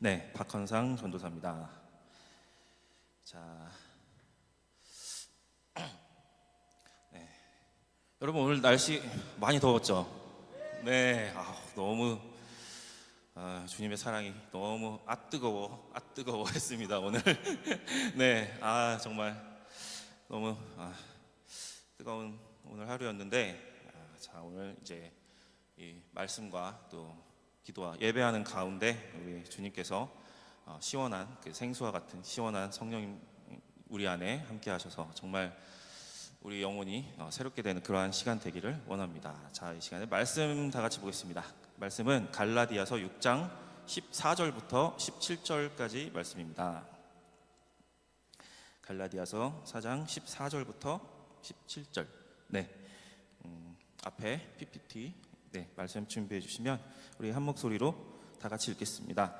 네, 박헌상 전도사입니다. 자, 네. 여러분 오늘 날씨 많이 더웠죠? 네, 너무 주님의 사랑이 너무 뜨거워 했습니다 오늘. 네, 정말 너무 뜨거운 오늘 하루였는데, 자 오늘 이제 이 말씀과 또 기도와 예배하는 가운데 우리 주님께서 시원한 그 생수와 같은 시원한 성령님 우리 안에 함께 하셔서 정말 우리 영혼이 새롭게 되는 그러한 시간 되기를 원합니다. 자, 이 시간에 말씀 다 같이 보겠습니다. 말씀은 갈라디아서 6장 14절부터 17절까지 말씀입니다. 갈라디아서 4장 14절부터 17절. 네, 앞에 PPT 말씀 준비해 주시면 우리 한 목소리로 다 같이 읽겠습니다.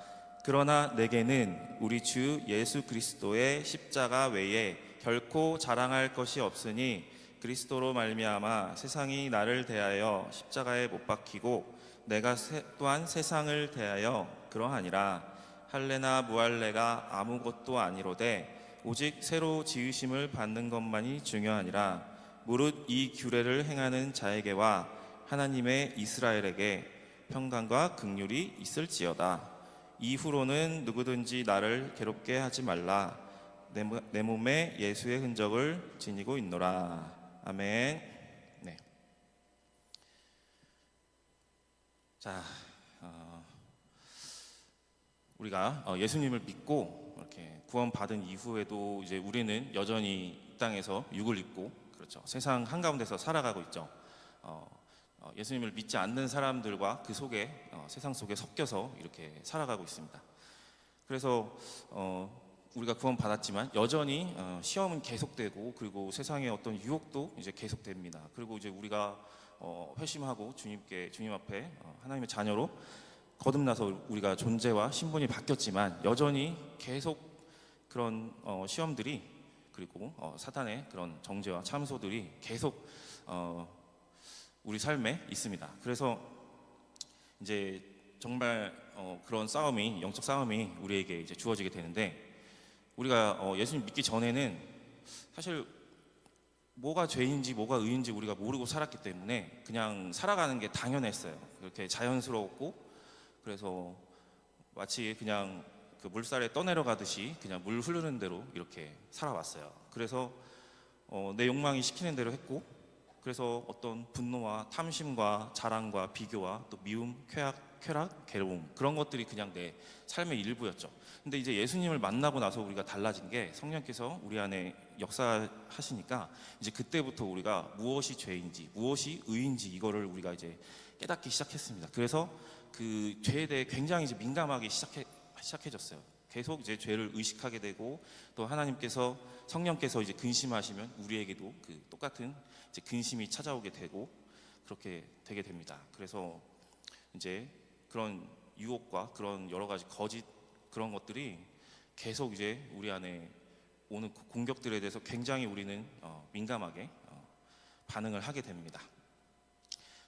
그러나 내게는 우리 주 예수 그리스도의 십자가 외에 결코 자랑할 것이 없으니 그리스도로 말미암아 세상이 나를 대하여 십자가에 못 박히고 내가 또한 세상을 대하여 그러하니라. 할례나 무할례가 아무것도 아니로되 오직 새로 지으심을 받는 것만이 중요하니라. 무릇 이 규례를 행하는 자에게와 하나님의 이스라엘에게 평강과 긍휼이 있을지어다. 이후로는 누구든지 나를 괴롭게 하지 말라. 내 몸에 예수의 흔적을 지니고 있노라. 아멘. 네. 자, 우리가 예수님을 믿고 이렇게 구원받은 이후에도 이제 우리는 여전히 이 땅에서 육을 입고, 그렇죠, 세상 한가운데서 살아가고 있죠. 예수님을 믿지 않는 사람들과 그 속에 세상 속에 섞여서 이렇게 살아가고 있습니다. 그래서 우리가 구원받았지만 여전히 시험은 계속되고, 그리고 세상의 어떤 유혹도 이제 계속됩니다. 그리고 이제 우리가 회심하고 주님 앞에 하나님의 자녀로 거듭나서 우리가 존재와 신분이 바뀌었지만 여전히 계속 그런 시험들이, 그리고 사탄의 그런 정죄와 참소들이 계속 우리 삶에 있습니다. 그래서 이제 정말 그런 싸움이, 영적 싸움이 우리에게 이제 주어지게 되는데, 우리가 예수님 믿기 전에는 사실 뭐가 죄인지 뭐가 의인지 우리가 모르고 살았기 때문에 그냥 살아가는 게 당연했어요. 그렇게 자연스러웠고, 그래서 마치 그냥 그 물살에 떠내려가듯이 그냥 물 흐르는 대로 이렇게 살아왔어요. 그래서 내 욕망이 시키는 대로 했고, 그래서 어떤 분노와 탐심과 자랑과 비교와 또 미움, 쾌락, 괴로움, 그런 것들이 그냥 내 삶의 일부였죠. 근데 이제 예수님을 만나고 나서 우리가 달라진 게, 성령께서 우리 안에 역사하시니까 이제 그때부터 우리가 무엇이 죄인지 무엇이 의인지 이거를 우리가 이제 깨닫기 시작했습니다. 그래서 그 죄에 대해 굉장히 이제 민감하게 시작해졌어요. 계속 이제 죄를 의식하게 되고, 또 하나님께서, 성령께서 이제 근심하시면 우리에게도 그 똑같은 이제 근심이 찾아오게 되고 그렇게 되게 됩니다. 그래서 이제 그런 유혹과 그런 여러 가지 거짓 그런 것들이 계속 이제 우리 안에 오는 공격들에 대해서 굉장히 우리는 민감하게 반응을 하게 됩니다.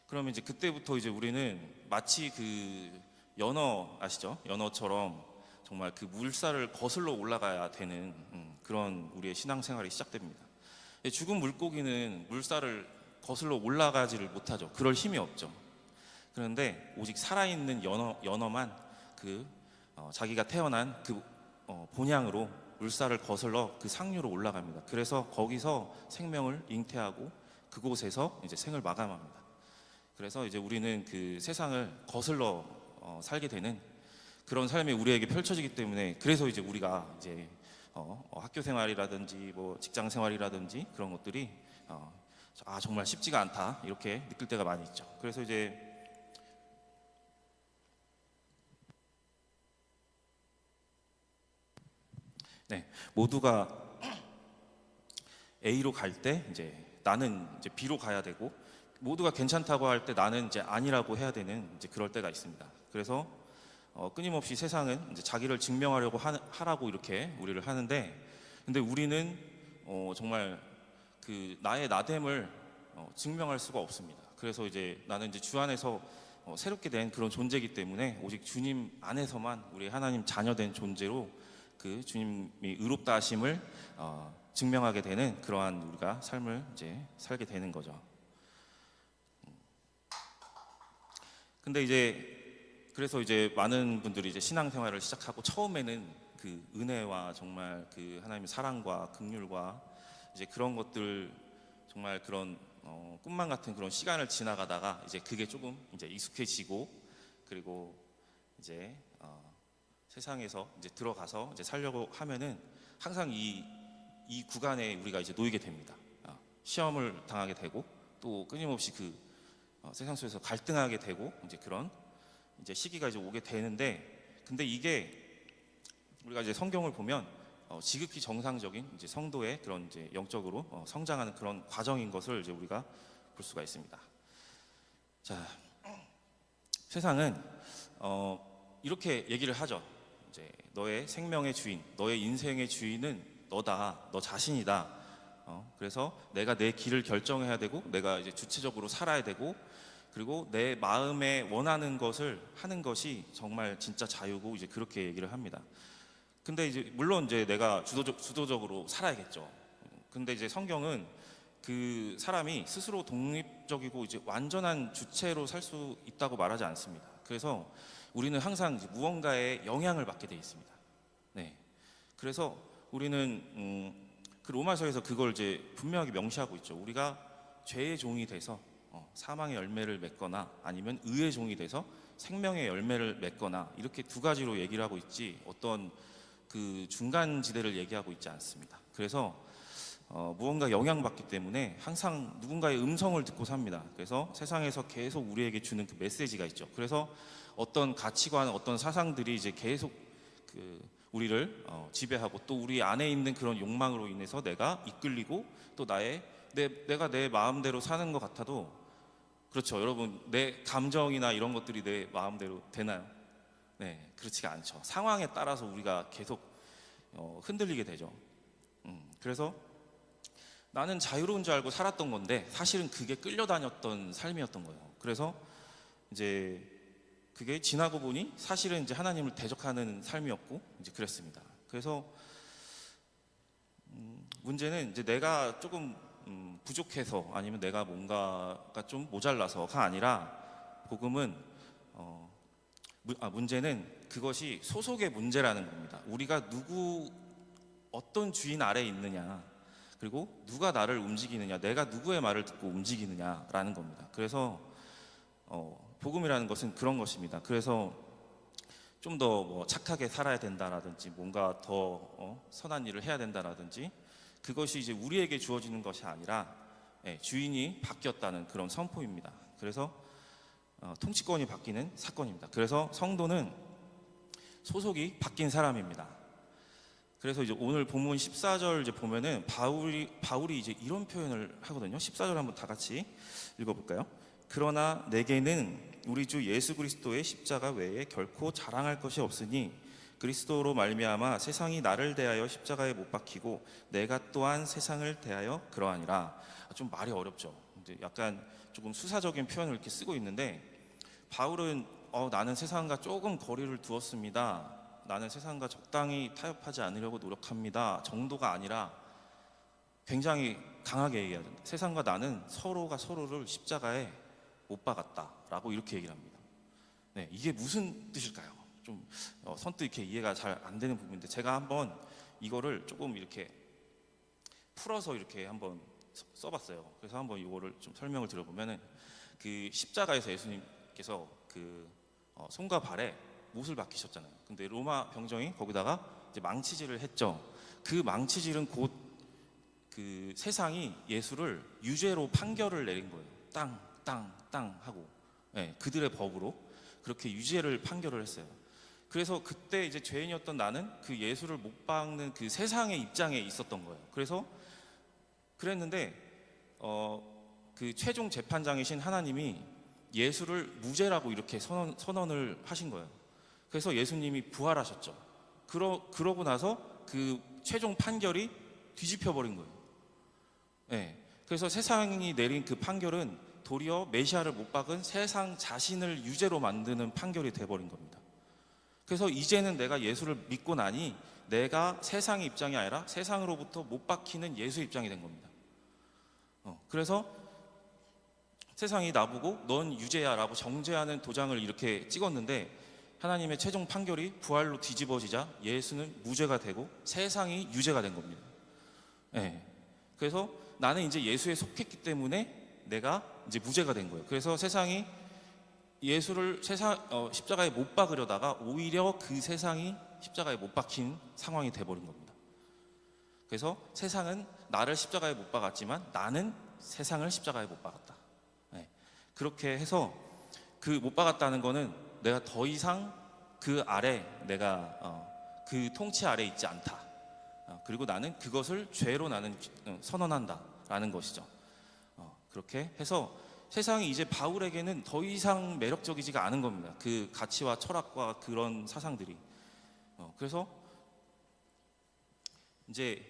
그러면 이제 그때부터 이제 우리는 마치 그 연어 아시죠? 연어처럼 정말 그 물살을 거슬러 올라가야 되는 그런 우리의 신앙생활이 시작됩니다. 죽은 물고기는 물살을 거슬러 올라가지를 못하죠. 그럴 힘이 없죠. 그런데 오직 살아있는 연어만 그 자기가 태어난 그 본향으로 물살을 거슬러 그 상류로 올라갑니다. 그래서 거기서 생명을 잉태하고 그곳에서 이제 생을 마감합니다. 그래서 이제 우리는 그 세상을 거슬러 살게 되는 그런 삶이 우리에게 펼쳐지기 때문에, 그래서 이제 우리가 이제 학교 생활이라든지 뭐 직장 생활이라든지 그런 것들이 정말 쉽지가 않다 이렇게 느낄 때가 많이 있죠. 그래서 이제 모두가 A로 갈 때 이제 나는 이제 B로 가야 되고, 모두가 괜찮다고 할 때 나는 이제 아니라고 해야 되는 이제 그럴 때가 있습니다. 그래서 끊임없이 세상은 이제 자기를 증명하려고 하라고 이렇게 우리를 하는데, 근데 우리는 정말 그 나의 나됨을 증명할 수가 없습니다. 그래서 이제 나는 이제 주 안에서 새롭게 된 그런 존재이기 때문에 오직 주님 안에서만 우리 하나님 자녀된 존재로 그 주님이 의롭다 하심을 증명하게 되는 그러한 우리가 삶을 이제 살게 되는 거죠. 근데 이제 그래서 이제 많은 분들이 이제 신앙생활을 시작하고 처음에는 그 은혜와 정말 그 하나님의 사랑과 긍휼과 이제 그런 것들 정말 그런 꿈만 같은 그런 시간을 지나가다가 이제 그게 조금 이제 익숙해지고 그리고 이제 세상에서 이제 들어가서 이제 살려고 하면은 항상 이 구간에 우리가 이제 놓이게 됩니다. 시험을 당하게 되고 또 끊임없이 그 세상 속에서 갈등하게 되고 이제 그런 이제 시기가 이제 오게 되는데 근데 이게 우리가 이제 성경을 보면 지극히 정상적인 이제 성도의 그런 이제 영적으로 성장하는 그런 과정인 것을 이제 우리가 볼 수가 있습니다. 자, 세상은 이렇게 얘기를 하죠. 이제 너의 생명의 주인, 너의 인생의 주인은 너다, 너 자신이다. 그래서 내가 내 길을 결정해야 되고, 내가 이제 주체적으로 살아야 되고, 그리고 내 마음에 원하는 것을 하는 것이 정말 진짜 자유고 이제 그렇게 얘기를 합니다. 근데 이제 물론 이제 내가 주도적으로 살아야겠죠. 근데 이제 성경은 그 사람이 스스로 독립적이고 이제 완전한 주체로 살 수 있다고 말하지 않습니다. 그래서 우리는 항상 이제 무언가에 영향을 받게 돼 있습니다. 네. 그래서 우리는 그 로마서에서 그걸 이제 분명하게 명시하고 있죠. 우리가 죄의 종이 돼서 사망의 열매를 맺거나 아니면 의의 종이 돼서 생명의 열매를 맺거나 이렇게 두 가지로 얘기를 하고 있지 어떤 그 중간 지대를 얘기하고 있지 않습니다. 그래서 무언가 영향받기 때문에 항상 누군가의 음성을 듣고 삽니다. 그래서 세상에서 계속 우리에게 주는 그 메시지가 있죠. 그래서 어떤 가치관, 어떤 사상들이 이제 계속 그 우리를 지배하고 또 우리 안에 있는 그런 욕망으로 인해서 내가 이끌리고 또 내가 내 마음대로 사는 것 같아도 그렇죠. 여러분 내 감정이나 이런 것들이 내 마음대로 되나요? 네, 그렇지가 않죠. 상황에 따라서 우리가 계속 흔들리게 되죠. 그래서 나는 자유로운 줄 알고 살았던 건데 사실은 그게 끌려다녔던 삶이었던 거예요. 그래서 이제 그게 지나고 보니 사실은 이제 하나님을 대적하는 삶이었고 이제 그랬습니다. 그래서 문제는 이제 내가 조금 부족해서 아니면 내가 뭔가가 좀 모자라서가 아니라 복음은 문제는 그것이 소속의 문제라는 겁니다. 우리가 어떤 주인 아래에 있느냐, 그리고 누가 나를 움직이느냐, 내가 누구의 말을 듣고 움직이느냐라는 겁니다. 그래서 복음이라는 것은 그런 것입니다. 그래서 좀 더 뭐 착하게 살아야 된다라든지 뭔가 더 선한 일을 해야 된다라든지 그것이 이제 우리에게 주어지는 것이 아니라 주인이 바뀌었다는 그런 선포입니다. 그래서 통치권이 바뀌는 사건입니다. 그래서 성도는 소속이 바뀐 사람입니다. 그래서 이제 오늘 본문 14절 이제 보면은 바울이 이제 이런 표현을 하거든요. 14절 한번 다 같이 읽어볼까요? 그러나 내게는 우리 주 예수 그리스도의 십자가 외에 결코 자랑할 것이 없으니 그리스도로 말미암아 세상이 나를 대하여 십자가에 못 박히고 내가 또한 세상을 대하여 그러하니라. 좀 말이 어렵죠. 이제 약간 조금 수사적인 표현을 이렇게 쓰고 있는데 바울은 나는 세상과 조금 거리를 두었습니다. 나는 세상과 적당히 타협하지 않으려고 노력합니다. 정도가 아니라 굉장히 강하게 얘기하죠. 세상과 나는 서로가 서로를 십자가에 못 박았다라고 이렇게 얘기를 합니다. 네, 이게 무슨 뜻일까요? 좀 선뜻 이렇게 이해가 잘 안 되는 부분인데 제가 한번 이거를 조금 이렇게 풀어서 이렇게 한번 써봤어요. 그래서 한번 이거를 좀 설명을 드려보면은 그 십자가에서 예수님께서 그 손과 발에 못을 박히셨잖아요. 근데 로마 병정이 거기다가 이제 망치질을 했죠. 그 망치질은 곧 그 세상이 예수를 유죄로 판결을 내린 거예요. 땅 하고 그들의 법으로 그렇게 유죄를 판결을 했어요. 그래서 그때 이제 죄인이었던 나는 그 예수를 못 박는 그 세상의 입장에 있었던 거예요. 그래서 그랬는데 그 최종 재판장이신 하나님이 예수를 무죄라고 이렇게 선언을 하신 거예요. 그래서 예수님이 부활하셨죠. 그러고 나서 그 최종 판결이 뒤집혀 버린 거예요. 그래서 세상이 내린 그 판결은 도리어 메시아를 못 박은 세상 자신을 유죄로 만드는 판결이 돼버린 겁니다. 그래서 이제는 내가 예수를 믿고 나니 내가 세상의 입장이 아니라 세상으로부터 못 박히는 예수의 입장이 된 겁니다. 그래서 세상이 나보고 넌 유죄야 라고 정죄하는 도장을 이렇게 찍었는데, 하나님의 최종 판결이 부활로 뒤집어지자 예수는 무죄가 되고 세상이 유죄가 된 겁니다. 네. 그래서 나는 이제 예수에 속했기 때문에 내가 이제 무죄가 된 거예요. 그래서 세상이 예수를 십자가에 못 박으려다가 오히려 그 세상이 십자가에 못 박힌 상황이 돼버린 겁니다. 그래서 세상은 나를 십자가에 못 박았지만 나는 세상을 십자가에 못 박았다. 네. 그렇게 해서 그 못 박았다는 거는 내가 더 이상 그 아래, 내가 그 통치 아래 있지 않다. 그리고 나는 그것을 죄로 나는 선언한다라는 것이죠. 그렇게 해서 세상이 이제 바울에게는 더 이상 매력적이지가 않은 겁니다. 그 가치와 철학과 그런 사상들이. 그래서 이제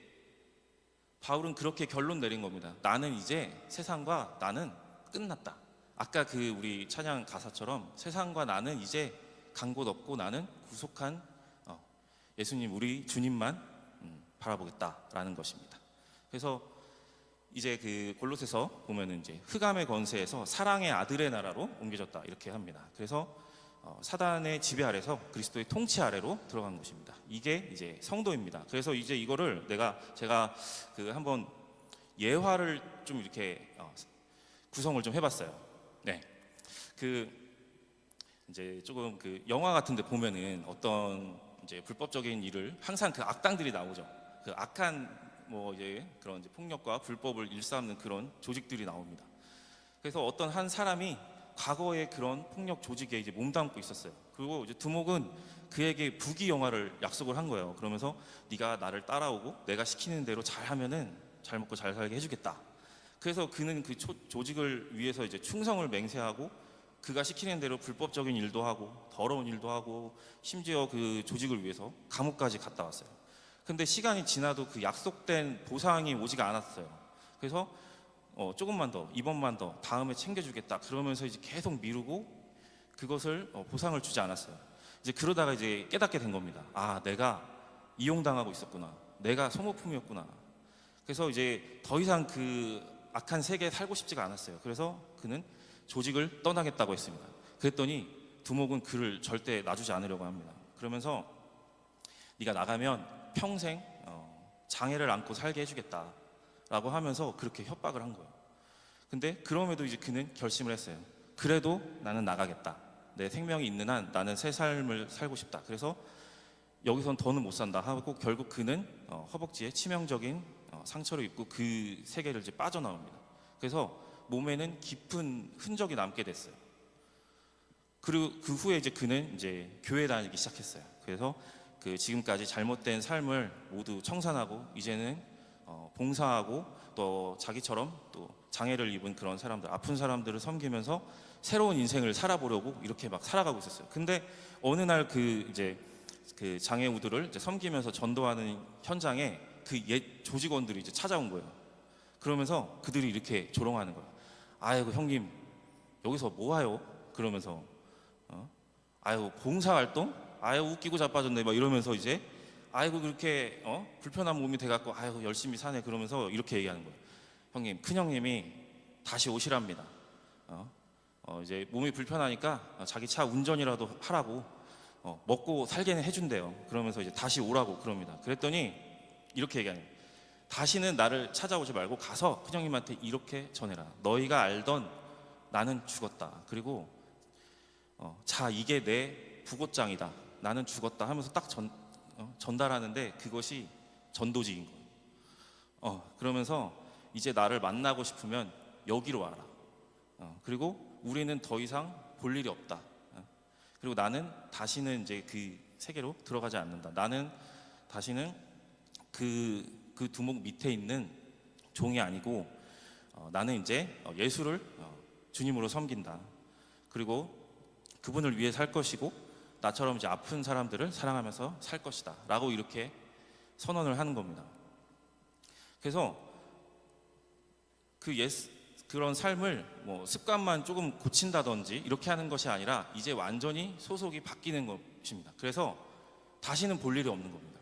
바울은 그렇게 결론 내린 겁니다. 나는 이제 세상과 나는 끝났다. 아까 그 우리 찬양 가사처럼 세상과 나는 이제 간 곳 없고 나는 구속한 예수님, 우리 주님만 바라보겠다라는 것입니다. 그래서 이제 그 골로새서 보면은 이제 흑암의 권세에서 사랑의 아들의 나라로 옮겨졌다 이렇게 합니다. 그래서 사단의 지배 아래서 그리스도의 통치 아래로 들어간 것입니다. 이게 이제 성도입니다. 그래서 이제 이거를 제가 그 한번 예화를 좀 이렇게 구성을 좀 해봤어요. 네, 그 이제 조금 그 영화 같은데 보면은 어떤 이제 불법적인 일을 항상 그 악당들이 나오죠. 그 악한 뭐 이제 그런 이제 폭력과 불법을 일삼는 그런 조직들이 나옵니다. 그래서 어떤 한 사람이 과거에 그런 폭력 조직에 이제 몸담고 있었어요. 그리고 이제 두목은 그에게 부귀 영화를 약속을 한 거예요. 그러면서 네가 나를 따라오고 내가 시키는 대로 잘하면은 잘 먹고 잘 살게 해주겠다. 그래서 그는 그 조직을 위해서 이제 충성을 맹세하고 그가 시키는 대로 불법적인 일도 하고 더러운 일도 하고 심지어 그 조직을 위해서 감옥까지 갔다 왔어요. 근데 시간이 지나도 그 약속된 보상이 오지가 않았어요. 그래서 조금만 더, 이번만 더, 다음에 챙겨주겠다 그러면서 이제 계속 미루고 그것을 보상을 주지 않았어요. 이제 그러다가 이제 깨닫게 된 겁니다. 아, 내가 이용당하고 있었구나. 내가 소모품이었구나. 그래서 이제 더 이상 그 악한 세계에 살고 싶지가 않았어요. 그래서 그는 조직을 떠나겠다고 했습니다. 그랬더니 두목은 그를 절대 놔주지 않으려고 합니다. 그러면서 네가 나가면 평생 장애를 안고 살게 해주겠다라고 하면서 그렇게 협박을 한 거예요. 근데 그럼에도 이제 그는 결심을 했어요. 그래도 나는 나가겠다. 내 생명이 있는 한 나는 새 삶을 살고 싶다. 그래서 여기선 더는 못 산다 하고 결국 그는 허벅지에 치명적인 상처를 입고 그 세계를 이제 빠져나옵니다. 그래서 몸에는 깊은 흔적이 남게 됐어요. 그리고 그 후에 이제 그는 이제 교회 다니기 시작했어요. 그래서 그 지금까지 잘못된 삶을 모두 청산하고 이제는 봉사하고 또 자기처럼 또 장애를 입은 그런 사람들, 아픈 사람들을 섬기면서 새로운 인생을 살아보려고 이렇게 막 살아가고 있었어요. 근데 어느 날 그 이제 그 장애우들을 이제 섬기면서 전도하는 현장에 그 옛 조직원들이 이제 찾아온 거예요. 그러면서 그들이 이렇게 조롱하는 거예요. 아이고 형님 여기서 뭐 하요? 그러면서 아이고 봉사활동? 아이고 웃기고 자빠졌네 막 이러면서 이제 아이고 그렇게 불편한 몸이 돼갖고 아이고 열심히 사네 그러면서 이렇게 얘기하는 거예요. 형님 큰형님이 다시 오시랍니다. 이제 몸이 불편하니까 자기 차 운전이라도 하라고 먹고 살게는 해준대요. 그러면서 이제 다시 오라고 그럽니다. 그랬더니 이렇게 얘기하는 거예요. 다시는 나를 찾아오지 말고 가서 큰형님한테 이렇게 전해라. 너희가 알던 나는 죽었다. 그리고 자 이게 내 부고장이다. 나는 죽었다 하면서 딱 전달하는데 그것이 전도직인 거예요. 그러면서 이제 나를 만나고 싶으면 여기로 와라. 그리고 우리는 더 이상 볼 일이 없다. 그리고 나는 다시는 이제 그 세계로 들어가지 않는다. 나는 다시는 그 두목 밑에 있는 종이 아니고 나는 이제 예수를 주님으로 섬긴다. 그리고 그분을 위해 살 것이고 나처럼 이제 아픈 사람들을 사랑하면서 살 것이다. 라고 이렇게 선언을 하는 겁니다. 그래서 그런 삶을 뭐 습관만 조금 고친다든지 이렇게 하는 것이 아니라 이제 완전히 소속이 바뀌는 것입니다. 그래서 다시는 볼 일이 없는 겁니다.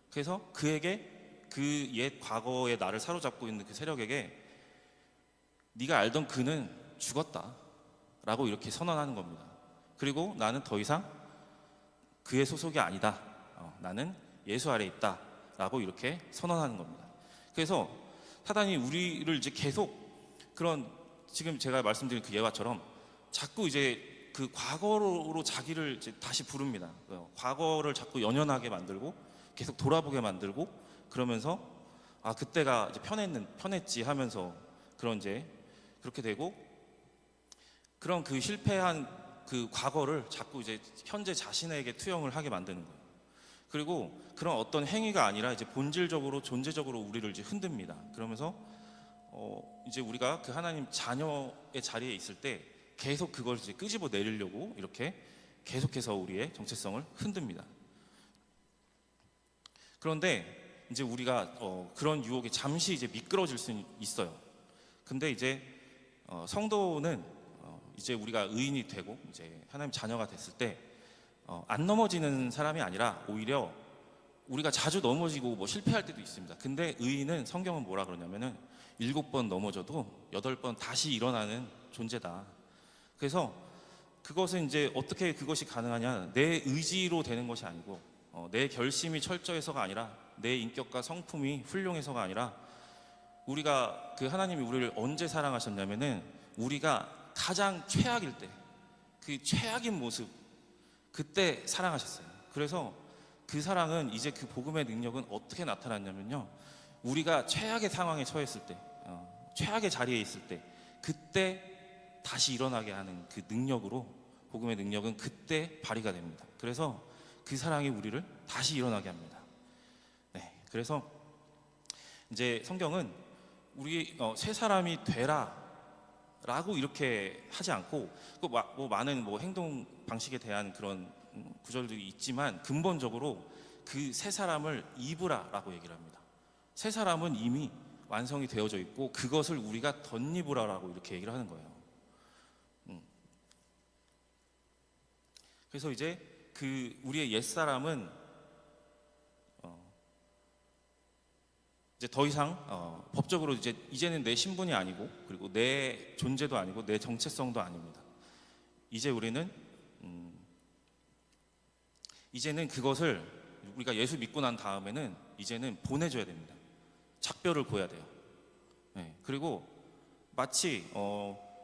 그래서 그에게 그 옛 과거의 나를 사로잡고 있는 그 세력에게 네가 알던 그는 죽었다 라고 이렇게 선언하는 겁니다. 그리고 나는 더 이상 그의 소속이 아니다. 나는 예수 아래 있다 라고 이렇게 선언하는 겁니다. 그래서 사단이 우리를 이제 계속 그런 지금 제가 말씀드린 그 예화처럼 자꾸 이제 그 과거로 자기를 이제 다시 부릅니다. 과거를 자꾸 연연하게 만들고 계속 돌아보게 만들고 그러면서 아 그때가 이제 편했지 하면서 그런 이제 그렇게 되고 그런 그 실패한 그 과거를 자꾸 이제 현재 자신에게 투영을 하게 만드는 거예요. 그리고 그런 어떤 행위가 아니라 이제 본질적으로 존재적으로 우리를 이제 흔듭니다. 그러면서 이제 우리가 그 하나님 자녀의 자리에 있을 때 계속 그걸 이제 끄집어 내리려고 이렇게 계속해서 우리의 정체성을 흔듭니다. 그런데 이제 우리가 그런 유혹에 잠시 이제 미끄러질 수 있어요. 근데 이제 성도는 이제 우리가 의인이 되고 이제 하나님 자녀가 됐을 때 안 넘어지는 사람이 아니라 오히려 우리가 자주 넘어지고 뭐 실패할 때도 있습니다. 근데 의인은 성경은 뭐라 그러냐면은 7번 넘어져도 8번 다시 일어나는 존재다. 그래서 그것은 이제 어떻게 그것이 가능하냐? 내 의지로 되는 것이 아니고 내 결심이 철저해서가 아니라 내 인격과 성품이 훌륭해서가 아니라 우리가 그 하나님이 우리를 언제 사랑하셨냐면은 우리가 가장 최악일 때 그 최악인 모습 그때 사랑하셨어요. 그래서 그 사랑은 이제 그 복음의 능력은 어떻게 나타났냐면요. 우리가 최악의 상황에 처했을 때 최악의 자리에 있을 때 그때 다시 일어나게 하는 그 능력으로 복음의 능력은 그때 발휘가 됩니다. 그래서 그 사랑이 우리를 다시 일어나게 합니다. 네, 그래서 이제 성경은 우리 새 사람이 되라 라고 이렇게 하지 않고 뭐 많은 뭐 행동 방식에 대한 그런 구절들이 있지만 근본적으로 그 새 사람을 입으라 라고 얘기를 합니다. 새 사람은 이미 완성이 되어져 있고 그것을 우리가 덧입으라 라고 이렇게 얘기를 하는 거예요. 그래서 이제 그 우리의 옛사람은 이제 더 이상 법적으로 이제는 내 신분이 아니고 그리고 내 존재도 아니고 내 정체성도 아닙니다. 이제 우리는 이제는 그것을 우리가 예수 믿고 난 다음에는 이제는 보내줘야 됩니다. 작별을 고야 돼요. 네, 그리고 마치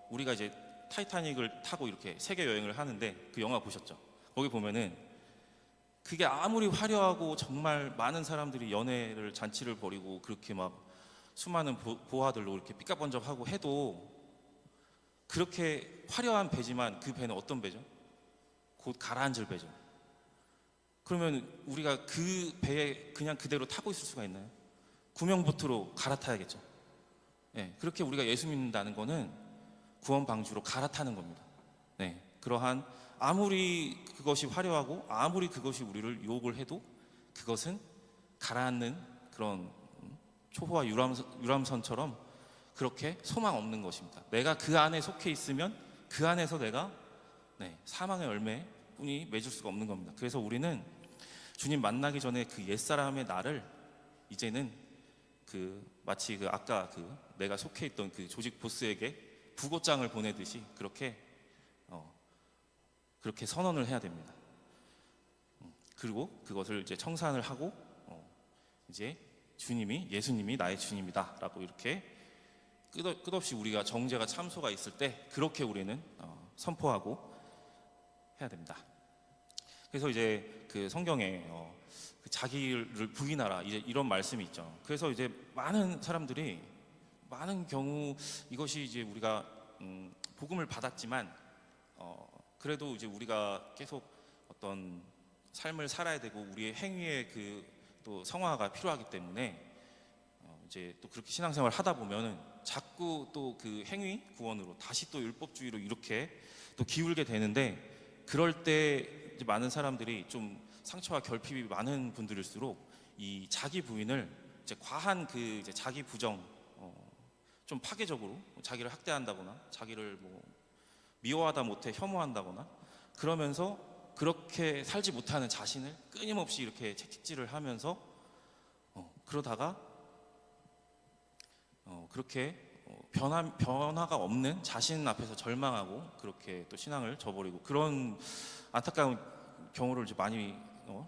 우리가 이제 타이타닉을 타고 이렇게 세계 여행을 하는데 그 영화 보셨죠? 거기 보면은 그게 아무리 화려하고 정말 많은 사람들이 연애를 잔치를 벌이고 그렇게 막 수많은 보화들로 이렇게 삐까번쩍하고 해도 그렇게 화려한 배지만 그 배는 어떤 배죠? 곧 가라앉을 배죠. 그러면 우리가 그 배에 그냥 그대로 타고 있을 수가 있나요? 구명보트로 갈아타야겠죠. 네, 그렇게 우리가 예수 믿는다는 거는 구원 방주로 갈아타는 겁니다. 네, 그러한 아무리 그것이 화려하고 아무리 그것이 우리를 유혹을 해도 그것은 가라앉는 그런 초호화 유람선처럼 그렇게 소망 없는 것입니다. 내가 그 안에 속해 있으면 그 안에서 내가 사망의 열매뿐이 맺을 수가 없는 겁니다. 그래서 우리는 주님 만나기 전에 그 옛사람의 나를 이제는 마치 아까 내가 속해 있던 그 조직 보스에게 부고장을 보내듯이 그렇게 선언을 해야 됩니다. 그리고 그것을 이제 청산을 하고 이제 예수님이 나의 주님이다라고 이렇게 끝없이 우리가 정죄가 참소가 있을 때 그렇게 우리는 선포하고 해야 됩니다. 그래서 이제 그 성경에 자기를 부인하라 이제 이런 말씀이 있죠. 그래서 이제 많은 사람들이 많은 경우 이것이 이제 우리가 복음을 받았지만 그래도 이제 우리가 계속 어떤 삶을 살아야 되고 우리의 행위의 또 성화가 필요하기 때문에 이제 또 그렇게 신앙생활을 하다 보면은 자꾸 또 그 행위 구원으로 다시 또 율법주의로 이렇게 또 기울게 되는데 그럴 때 이제 많은 사람들이 좀 상처와 결핍이 많은 분들일수록 이 자기 부인을 이제 과한 이제 자기 부정 좀 파괴적으로 자기를 학대한다거나 자기를 뭐 미워하다 못해 혐오한다거나 그러면서 그렇게 살지 못하는 자신을 끊임없이 이렇게 채찍질을 하면서 그러다가 그렇게 변화가 없는 자신 앞에서 절망하고 그렇게 또 신앙을 저버리고 그런 안타까운 경우를 이제 많이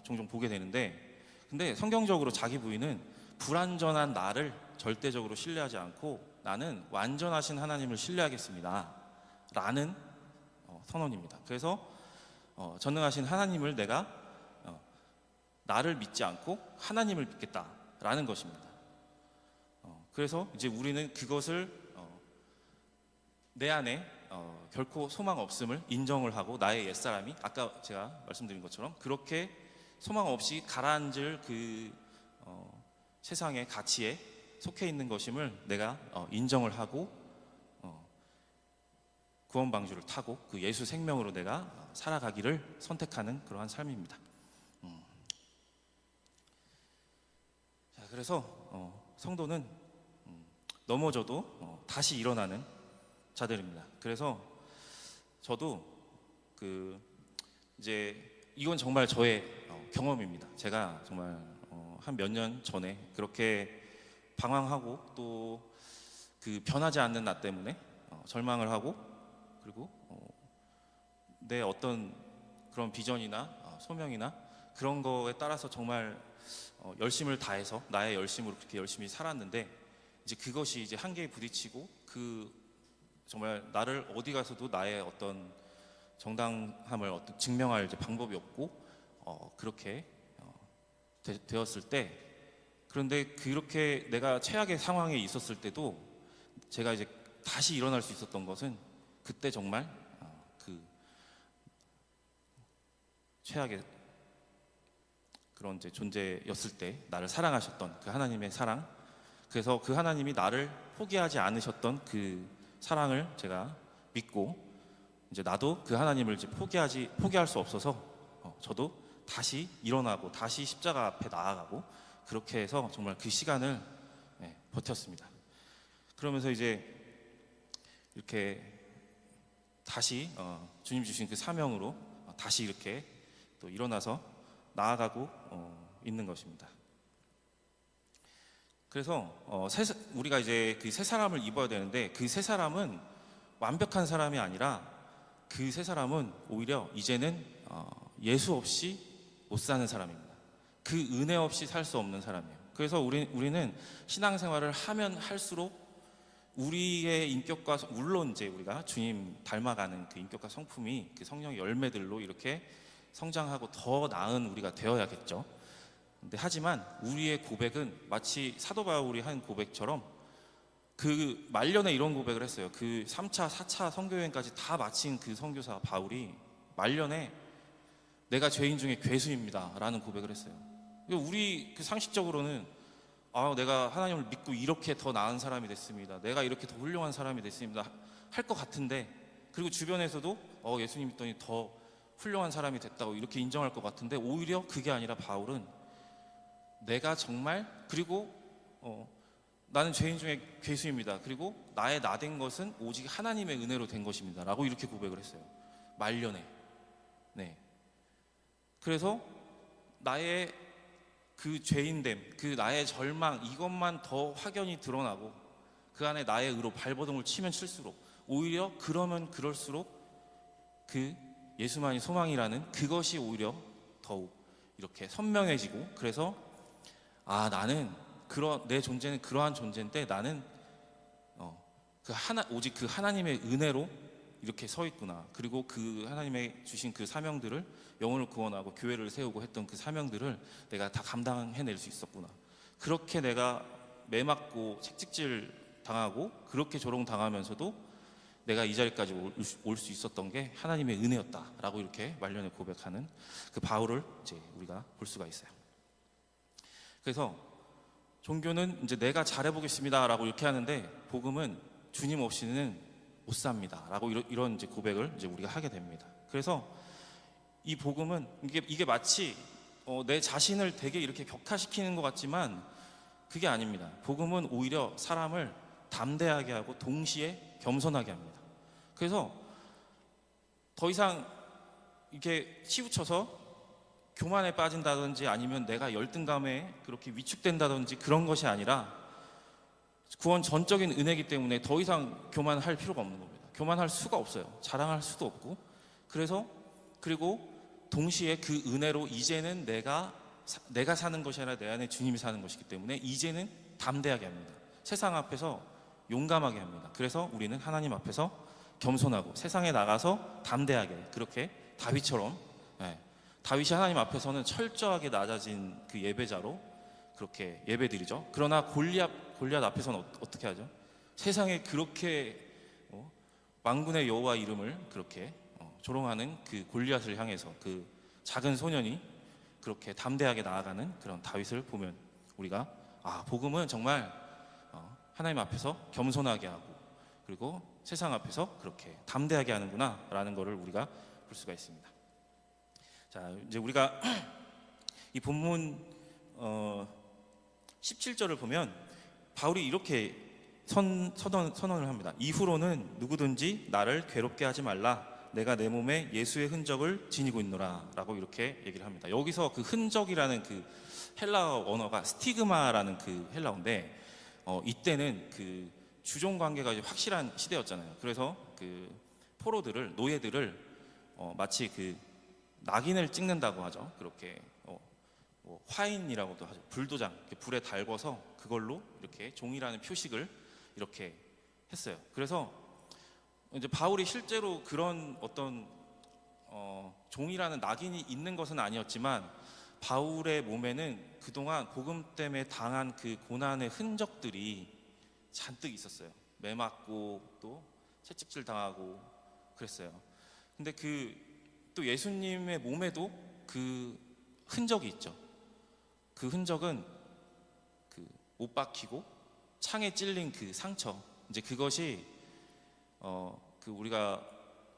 종종 보게 되는데, 근데 성경적으로 자기 부인은 불완전한 나를 절대적으로 신뢰하지 않고 나는 완전하신 하나님을 신뢰하겠습니다 라는 선언입니다. 그래서 전능하신 하나님을 내가 나를 믿지 않고 하나님을 믿겠다라는 것입니다. 그래서 이제 우리는 그것을 내 안에 결코 소망 없음을 인정을 하고 나의 옛사람이 아까 제가 말씀드린 것처럼 그렇게 소망 없이 가라앉을 그 세상의 가치에 속해 있는 것임을 내가 인정을 하고 구원 방주를 타고 그 예수 생명으로 내가 살아가기를 선택하는 그러한 삶입니다. 자, 그래서 성도는 넘어져도 다시 일어나는 자들입니다. 그래서 저도 이제 이건 정말 저의 경험입니다. 제가 정말 한 몇 년 전에 그렇게 방황하고 또 그 변하지 않는 나 때문에 절망을 하고 그리고 내 어떤 그런 비전이나 소명이나 그런 거에 따라서 정말 열심을 다해서 나의 열심으로 그렇게 열심히 살았는데 이제 그것이 이제 한계에 부딪히고 정말 나를 어디 가서도 나의 어떤 정당함을 증명할 이제 방법이 없고 그렇게 되었을 때, 그런데 그렇게 내가 최악의 상황에 있었을 때도 제가 이제 다시 일어날 수 있었던 것은 그때 정말 그 최악의 그런 이제 존재였을 때 나를 사랑하셨던 그 하나님의 사랑, 그래서 그 하나님이 나를 포기하지 않으셨던 그 사랑을 제가 믿고 이제 나도 그 하나님을 이제 포기할 수 없어서 저도 다시 일어나고 다시 십자가 앞에 나아가고 그렇게 해서 정말 그 시간을 버텼습니다. 그러면서 이제 이렇게 다시 주님 주신 그 사명으로 다시 이렇게 또 일어나서 나아가고 있는 것입니다. 그래서 우리가 이제 그 새 사람을 입어야 되는데 그 새 사람은 완벽한 사람이 아니라 그 새 사람은 오히려 이제는 예수 없이 못 사는 사람입니다. 그 은혜 없이 살 수 없는 사람이에요. 그래서 우리는 신앙생활을 하면 할수록 우리의 인격과 물론 이제 우리가 주님 닮아가는 그 인격과 성품이 그 성령의 열매들로 이렇게 성장하고 더 나은 우리가 되어야겠죠. 근데 하지만 우리의 고백은 마치 사도 바울이 한 고백처럼 그 말년에 이런 고백을 했어요. 그 3차, 4차 선교여행까지 다 마친 그 선교사 바울이 말년에 내가 죄인 중에 괴수입니다 라는 고백을 했어요. 우리 그 상식적으로는 내가 하나님을 믿고 이렇게 더 나은 사람이 됐습니다, 내가 이렇게 더 훌륭한 사람이 됐습니다 할 것 같은데, 그리고 주변에서도 예수님 믿더니 더 훌륭한 사람이 됐다고 이렇게 인정할 것 같은데, 오히려 그게 아니라 바울은 내가 정말 그리고 나는 죄인 중에 괴수입니다, 그리고 나의 나 된 것은 오직 하나님의 은혜로 된 것입니다 라고 이렇게 고백을 했어요. 말년에. 네. 그래서 나의 그 죄인됨, 그 나의 절망, 이것만 더 확연히 드러나고 그 안에 나의 의로 발버둥을 치면 칠수록 오히려 그러면 그럴수록 그 예수만이 소망이라는 그것이 오히려 더욱 이렇게 선명해지고, 그래서 나는 내 존재는 그러한 존재인데 나는 오직 그 하나님의 은혜로 이렇게 서 있구나. 그리고 그 하나님의 주신 그 사명들을, 영혼을 구원하고 교회를 세우고 했던 그 사명들을 내가 다 감당해낼 수 있었구나. 그렇게 내가 매맞고 책찍질 당하고 그렇게 조롱당하면서도 내가 이 자리까지 올 수 있었던 게 하나님의 은혜였다라고 이렇게 말년에 고백하는 그 바울을 이제 우리가 볼 수가 있어요. 그래서 종교는 이제 내가 잘해보겠습니다라고 이렇게 하는데, 복음은 주님 없이는 못 삽니다라고 이런 이제 고백을 이제 우리가 하게 됩니다. 그래서 이 복음은 이게 마치 내 자신을 되게 이렇게 격화시키는 것 같지만 그게 아닙니다. 복음은 오히려 사람을 담대하게 하고 동시에 겸손하게 합니다. 그래서 더 이상 이렇게 치우쳐서 교만에 빠진다든지 아니면 내가 열등감에 그렇게 위축된다든지 그런 것이 아니라 구원 전적인 은혜이기 때문에 더 이상 교만할 필요가 없는 겁니다. 교만할 수가 없어요. 자랑할 수도 없고. 그리고 동시에 그 은혜로 이제는 내가 사는 것이 아니라 내 안에 주님이 사는 것이기 때문에 이제는 담대하게 합니다. 세상 앞에서 용감하게 합니다. 그래서 우리는 하나님 앞에서 겸손하고 세상에 나가서 담대하게, 그렇게 다윗처럼, 다윗이 하나님 앞에서는 철저하게 낮아진 그 예배자로 그렇게 예배드리죠. 그러나 골리앗 앞에서는 어떻게 하죠? 세상에 그렇게 만군의 여호와 이름을 그렇게 조롱하는 그 골리앗을 향해서 그 작은 소년이 그렇게 담대하게 나아가는 그런 다윗을 보면 우리가 복음은 정말 하나님 앞에서 겸손하게 하고 그리고 세상 앞에서 그렇게 담대하게 하는구나 라는 것을 우리가 볼 수가 있습니다. 자, 이제 우리가 이 본문 17절을 보면 바울이 이렇게 선언을 합니다. 이후로는 누구든지 나를 괴롭게 하지 말라. 내가 내 몸에 예수의 흔적을 지니고 있노라 라고 이렇게 얘기를 합니다. 여기서 그 흔적이라는 그 헬라어 언어가 스티그마라는 그 헬라어인데 이때는 그 주종 관계가 확실한 시대였잖아요. 그래서 그 노예들을 마치 그 낙인을 찍는다고 하죠. 그렇게 화인이라고도 하죠. 불도장, 불에 달궈서 그걸로 이렇게 종이라는 표식을 이렇게 했어요. 그래서 이제 바울이 실제로 그런 어떤 종이라는 낙인이 있는 것은 아니었지만 바울의 몸에는 그동안 복음 때문에 당한 그 고난의 흔적들이 잔뜩 있었어요. 매 맞고 또 채찍질 당하고 그랬어요. 근데 또 예수님의 몸에도 그 흔적이 있죠. 그 흔적은 그 못 박히고 창에 찔린 그 상처, 이제 그것이 우리가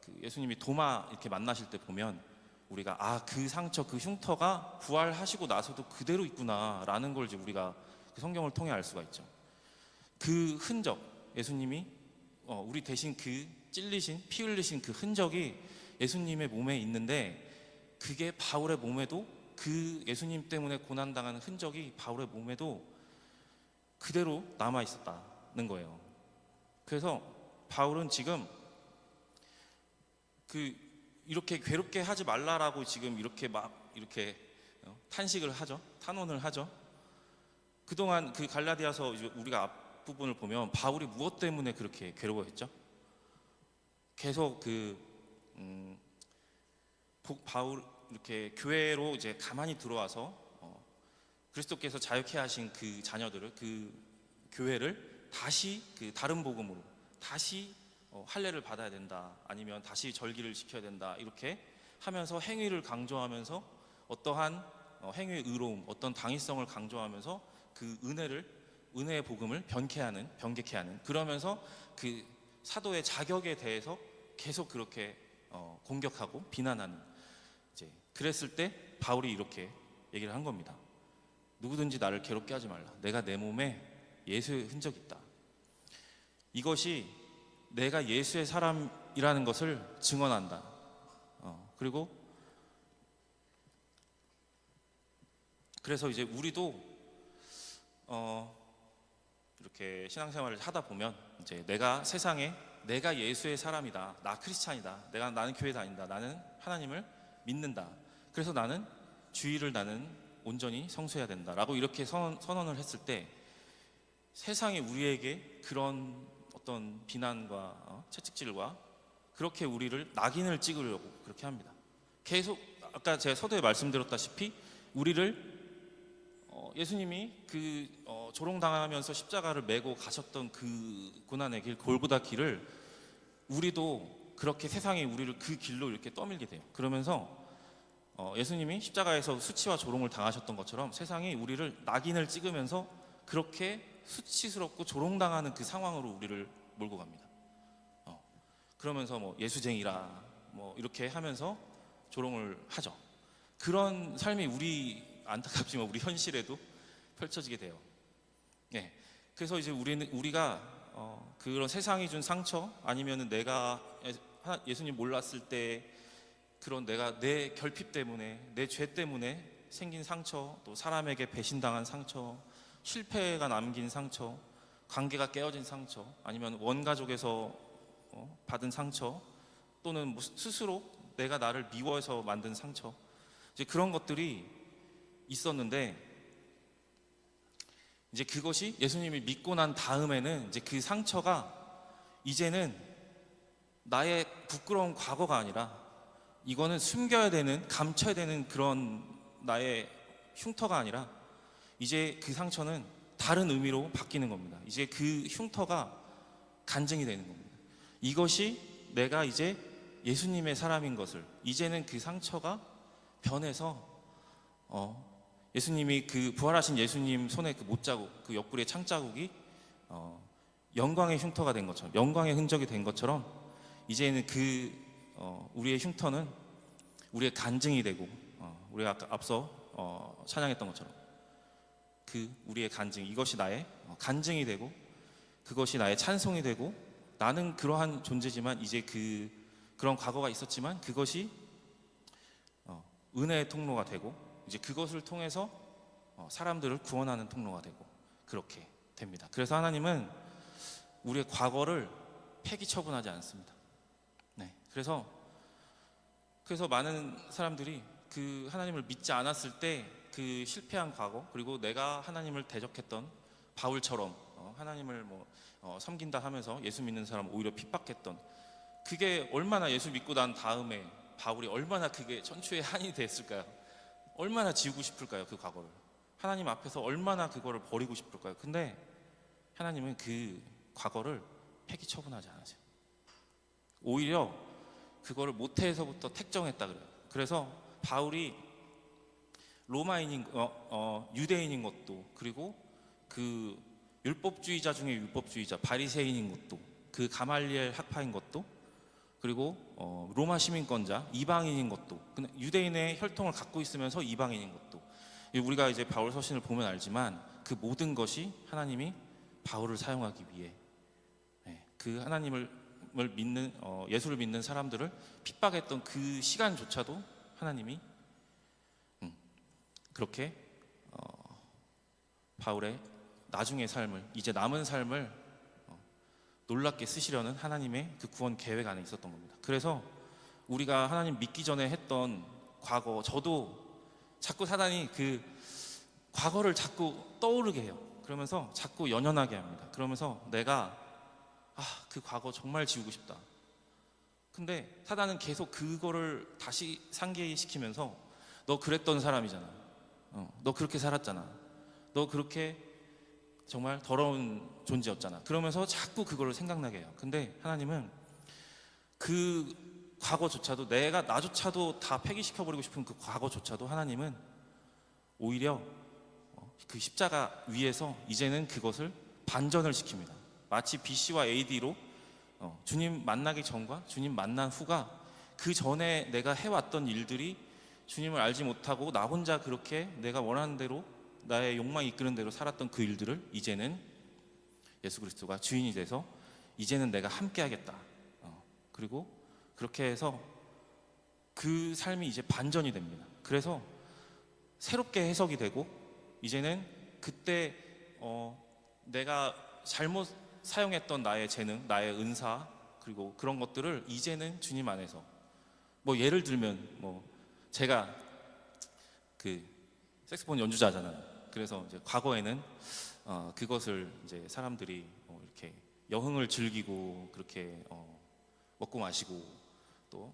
그 예수님이 도마 이렇게 만나실 때 보면 우리가 그 상처, 그 흉터가 부활하시고 나서도 그대로 있구나라는 걸 이제 우리가 그 성경을 통해 알 수가 있죠. 그 흔적, 예수님이 우리 대신 그 찔리신, 피 흘리신 그 흔적이 예수님의 몸에 있는데 그게 바울의 몸에도 그 예수님 때문에 고난당하는 흔적이 바울의 몸에도 그대로 남아 있었다는 거예요. 그래서 바울은 지금 이렇게 괴롭게 하지 말라라고 지금 이렇게 탄식을 하죠. 탄원을 하죠. 그동안 그 갈라디아서 우리가 앞부분을 보면 바울이 무엇 때문에 그렇게 괴로워했죠? 계속 바울 이렇게 교회로 이제 가만히 들어와서 그리스도께서 자유케 하신 그 자녀들을, 그 교회를 다시 그 다른 복음으로 다시 할례를 받아야 된다, 아니면 다시 절기를 지켜야 된다, 이렇게 하면서 행위를 강조하면서 어떠한 행위의 의로움, 어떤 당위성을 강조하면서 그 은혜의 복음을 변개케 하는, 그러면서 그 사도의 자격에 대해서 계속 그렇게 공격하고 비난하는, 이제 그랬을 때 바울이 이렇게 얘기를 한 겁니다. 누구든지 나를 괴롭게 하지 말라. 내가 내 몸에 예수의 흔적이 있다. 이것이 내가 예수의 사람이라는 것을 증언한다. 그리고 그래서 이제 우리도 이렇게 신앙생활을 하다 보면 이제 내가 세상에 내가 예수의 사람이다, 나 크리스찬이다, 나는 교회 다닌다, 나는 하나님을 믿는다, 그래서 나는 주의를 온전히 성수해야 된다라고 이렇게 선언을 했을 때 세상이 우리에게 그런 어떤 비난과 채찍질과 그렇게 우리를 낙인을 찍으려고 그렇게 합니다. 계속 아까 제가 서두에 말씀드렸다시피 우리를 예수님이 조롱당하면서 십자가를 메고 가셨던 그 고난의 길, 골고다 길을 우리도 그렇게 세상이 우리를 그 길로 이렇게 떠밀게 돼요. 그러면서 예수님이 십자가에서 수치와 조롱을 당하셨던 것처럼 세상이 우리를 낙인을 찍으면서 그렇게 수치스럽고 조롱당하는 그 상황으로 우리를 몰고 갑니다. 그러면서 예수쟁이라 이렇게 하면서 조롱을 하죠. 그런 삶이 안타깝지만 우리 현실에도 펼쳐지게 돼요. 그래서 이제 우리가 그런 세상이 준 상처 아니면은 내가 예수님 몰랐을 때 그런 내가 내 결핍 때문에 내 죄 때문에 생긴 상처, 또 사람에게 배신당한 상처, 실패가 남긴 상처, 관계가 깨어진 상처, 아니면 원가족에서 받은 상처, 또는 뭐 스스로 내가 나를 미워해서 만든 상처, 이제 그런 것들이 있었는데, 이제 그것이 예수님을 믿고 난 다음에는 이제 그 상처가 이제는 나의 부끄러운 과거가 아니라 이거는 숨겨야 되는, 감춰야 되는 그런 나의 흉터가 아니라 이제 그 상처는 다른 의미로 바뀌는 겁니다. 이제 그 흉터가 간증이 되는 겁니다. 이것이 내가 이제 예수님의 사람인 것을, 이제는 그 상처가 변해서 예수님이 그 부활하신 예수님 손에 그 못자국, 그 옆구리의 창자국이 영광의 흉터가 된 것처럼, 영광의 흔적이 된 것처럼 이제는 그 우리의 흉터는 우리의 간증이 되고, 우리가 아까 앞서 찬양했던 것처럼 그 우리의 간증, 이것이 나의 간증이 되고 그것이 나의 찬송이 되고, 나는 그러한 존재지만 이제 그런 과거가 있었지만 그것이 은혜의 통로가 되고, 이제 그것을 통해서 사람들을 구원하는 통로가 되고, 그렇게 됩니다. 그래서 하나님은 우리의 과거를 폐기 처분하지 않습니다. 네, 그래서 많은 사람들이 그 하나님을 믿지 않았을 때 그 실패한 과거, 그리고 내가 하나님을 대적했던 바울처럼 하나님을 섬긴다 하면서 예수 믿는 사람 오히려 핍박했던, 그게 얼마나, 예수 믿고 난 다음에 바울이 얼마나 그게 천추의 한이 됐을까요? 얼마나 지우고 싶을까요? 그 과거를 하나님 앞에서 얼마나 그거를 버리고 싶을까요? 근데 하나님은 그 과거를 폐기 처분하지 않으세요. 오히려 그거를 모태에서부터 택정했다 그래요. 그래서 바울이 로마인인 유대인인 것도, 그리고 그 율법주의자 중에 율법주의자 바리새인인 것도, 그 가말리엘 학파인 것도, 그리고 로마 시민권자 이방인인 것도, 유대인의 혈통을 갖고 있으면서 이방인인 것도, 우리가 이제 바울 서신을 보면 알지만 그 모든 것이 하나님이 바울을 사용하기 위해, 그 하나님을 믿는, 예수를 믿는 사람들을 핍박했던 그 시간조차도 하나님이 그렇게 바울의 나중의 삶을, 이제 남은 삶을 놀랍게 쓰시려는 하나님의 그 구원 계획 안에 있었던 겁니다. 그래서 우리가 하나님 믿기 전에 했던 과거, 저도 자꾸 사단이 그 과거를 자꾸 떠오르게 해요. 그러면서 자꾸 연연하게 합니다. 그러면서 내가 그 과거 정말 지우고 싶다. 근데 사단은 계속 그거를 다시 상기시키면서 너 그랬던 사람이잖아. 너 그렇게 살았잖아. 너 그렇게 정말 더러운 존재였잖아. 그러면서 자꾸 그거를 생각나게 해요. 근데 하나님은 그 과거조차도, 나조차도 다 폐기시켜버리고 싶은 그 과거조차도 하나님은 오히려 그 십자가 위에서 이제는 그것을 반전을 시킵니다. 마치 BC와 AD로 주님 만나기 전과 주님 만난 후가, 그 전에 내가 해왔던 일들이 주님을 알지 못하고 나 혼자 그렇게 내가 원하는 대로, 나의 욕망이 이끄는 대로 살았던 그 일들을 이제는 예수 그리스도가 주인이 돼서 이제는 내가 함께 하겠다. 그리고 그렇게 해서 그 삶이 이제 반전이 됩니다. 그래서 새롭게 해석이 되고, 이제는 그때 내가 잘못 사용했던 나의 재능, 나의 은사, 그리고 그런 것들을 이제는 주님 안에서, 예를 들면 제가 그 색소폰 연주자잖아요. 그래서 이제 과거에는 그것을 이제 사람들이 이렇게 여흥을 즐기고 그렇게 먹고 마시고 또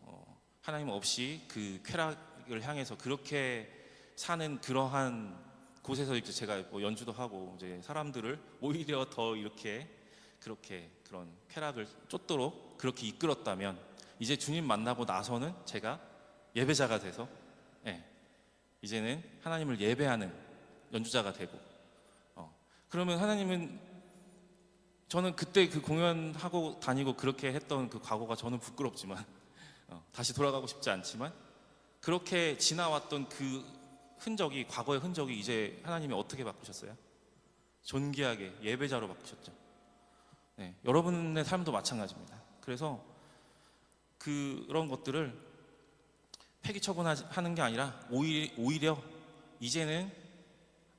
하나님 없이 그 쾌락을 향해서 그렇게 사는 그러한 곳에서 이제 제가 연주도 하고 이제 사람들을 오히려 더 이렇게 그렇게 그런 쾌락을 쫓도록 그렇게 이끌었다면, 이제 주님 만나고 나서는 제가 예배자가 돼서 이제는 하나님을 예배하는 연주자가 되고, 그러면 하나님은, 저는 그때 그 공연하고 다니고 그렇게 했던 그 과거가 저는 부끄럽지만 다시 돌아가고 싶지 않지만, 그렇게 지나왔던 그 흔적이, 과거의 흔적이 이제 하나님이 어떻게 바꾸셨어요? 존귀하게 예배자로 바꾸셨죠. 네, 여러분의 삶도 마찬가지입니다. 그래서 그런 것들을 폐기 처분하는 게 아니라 오히려 이제는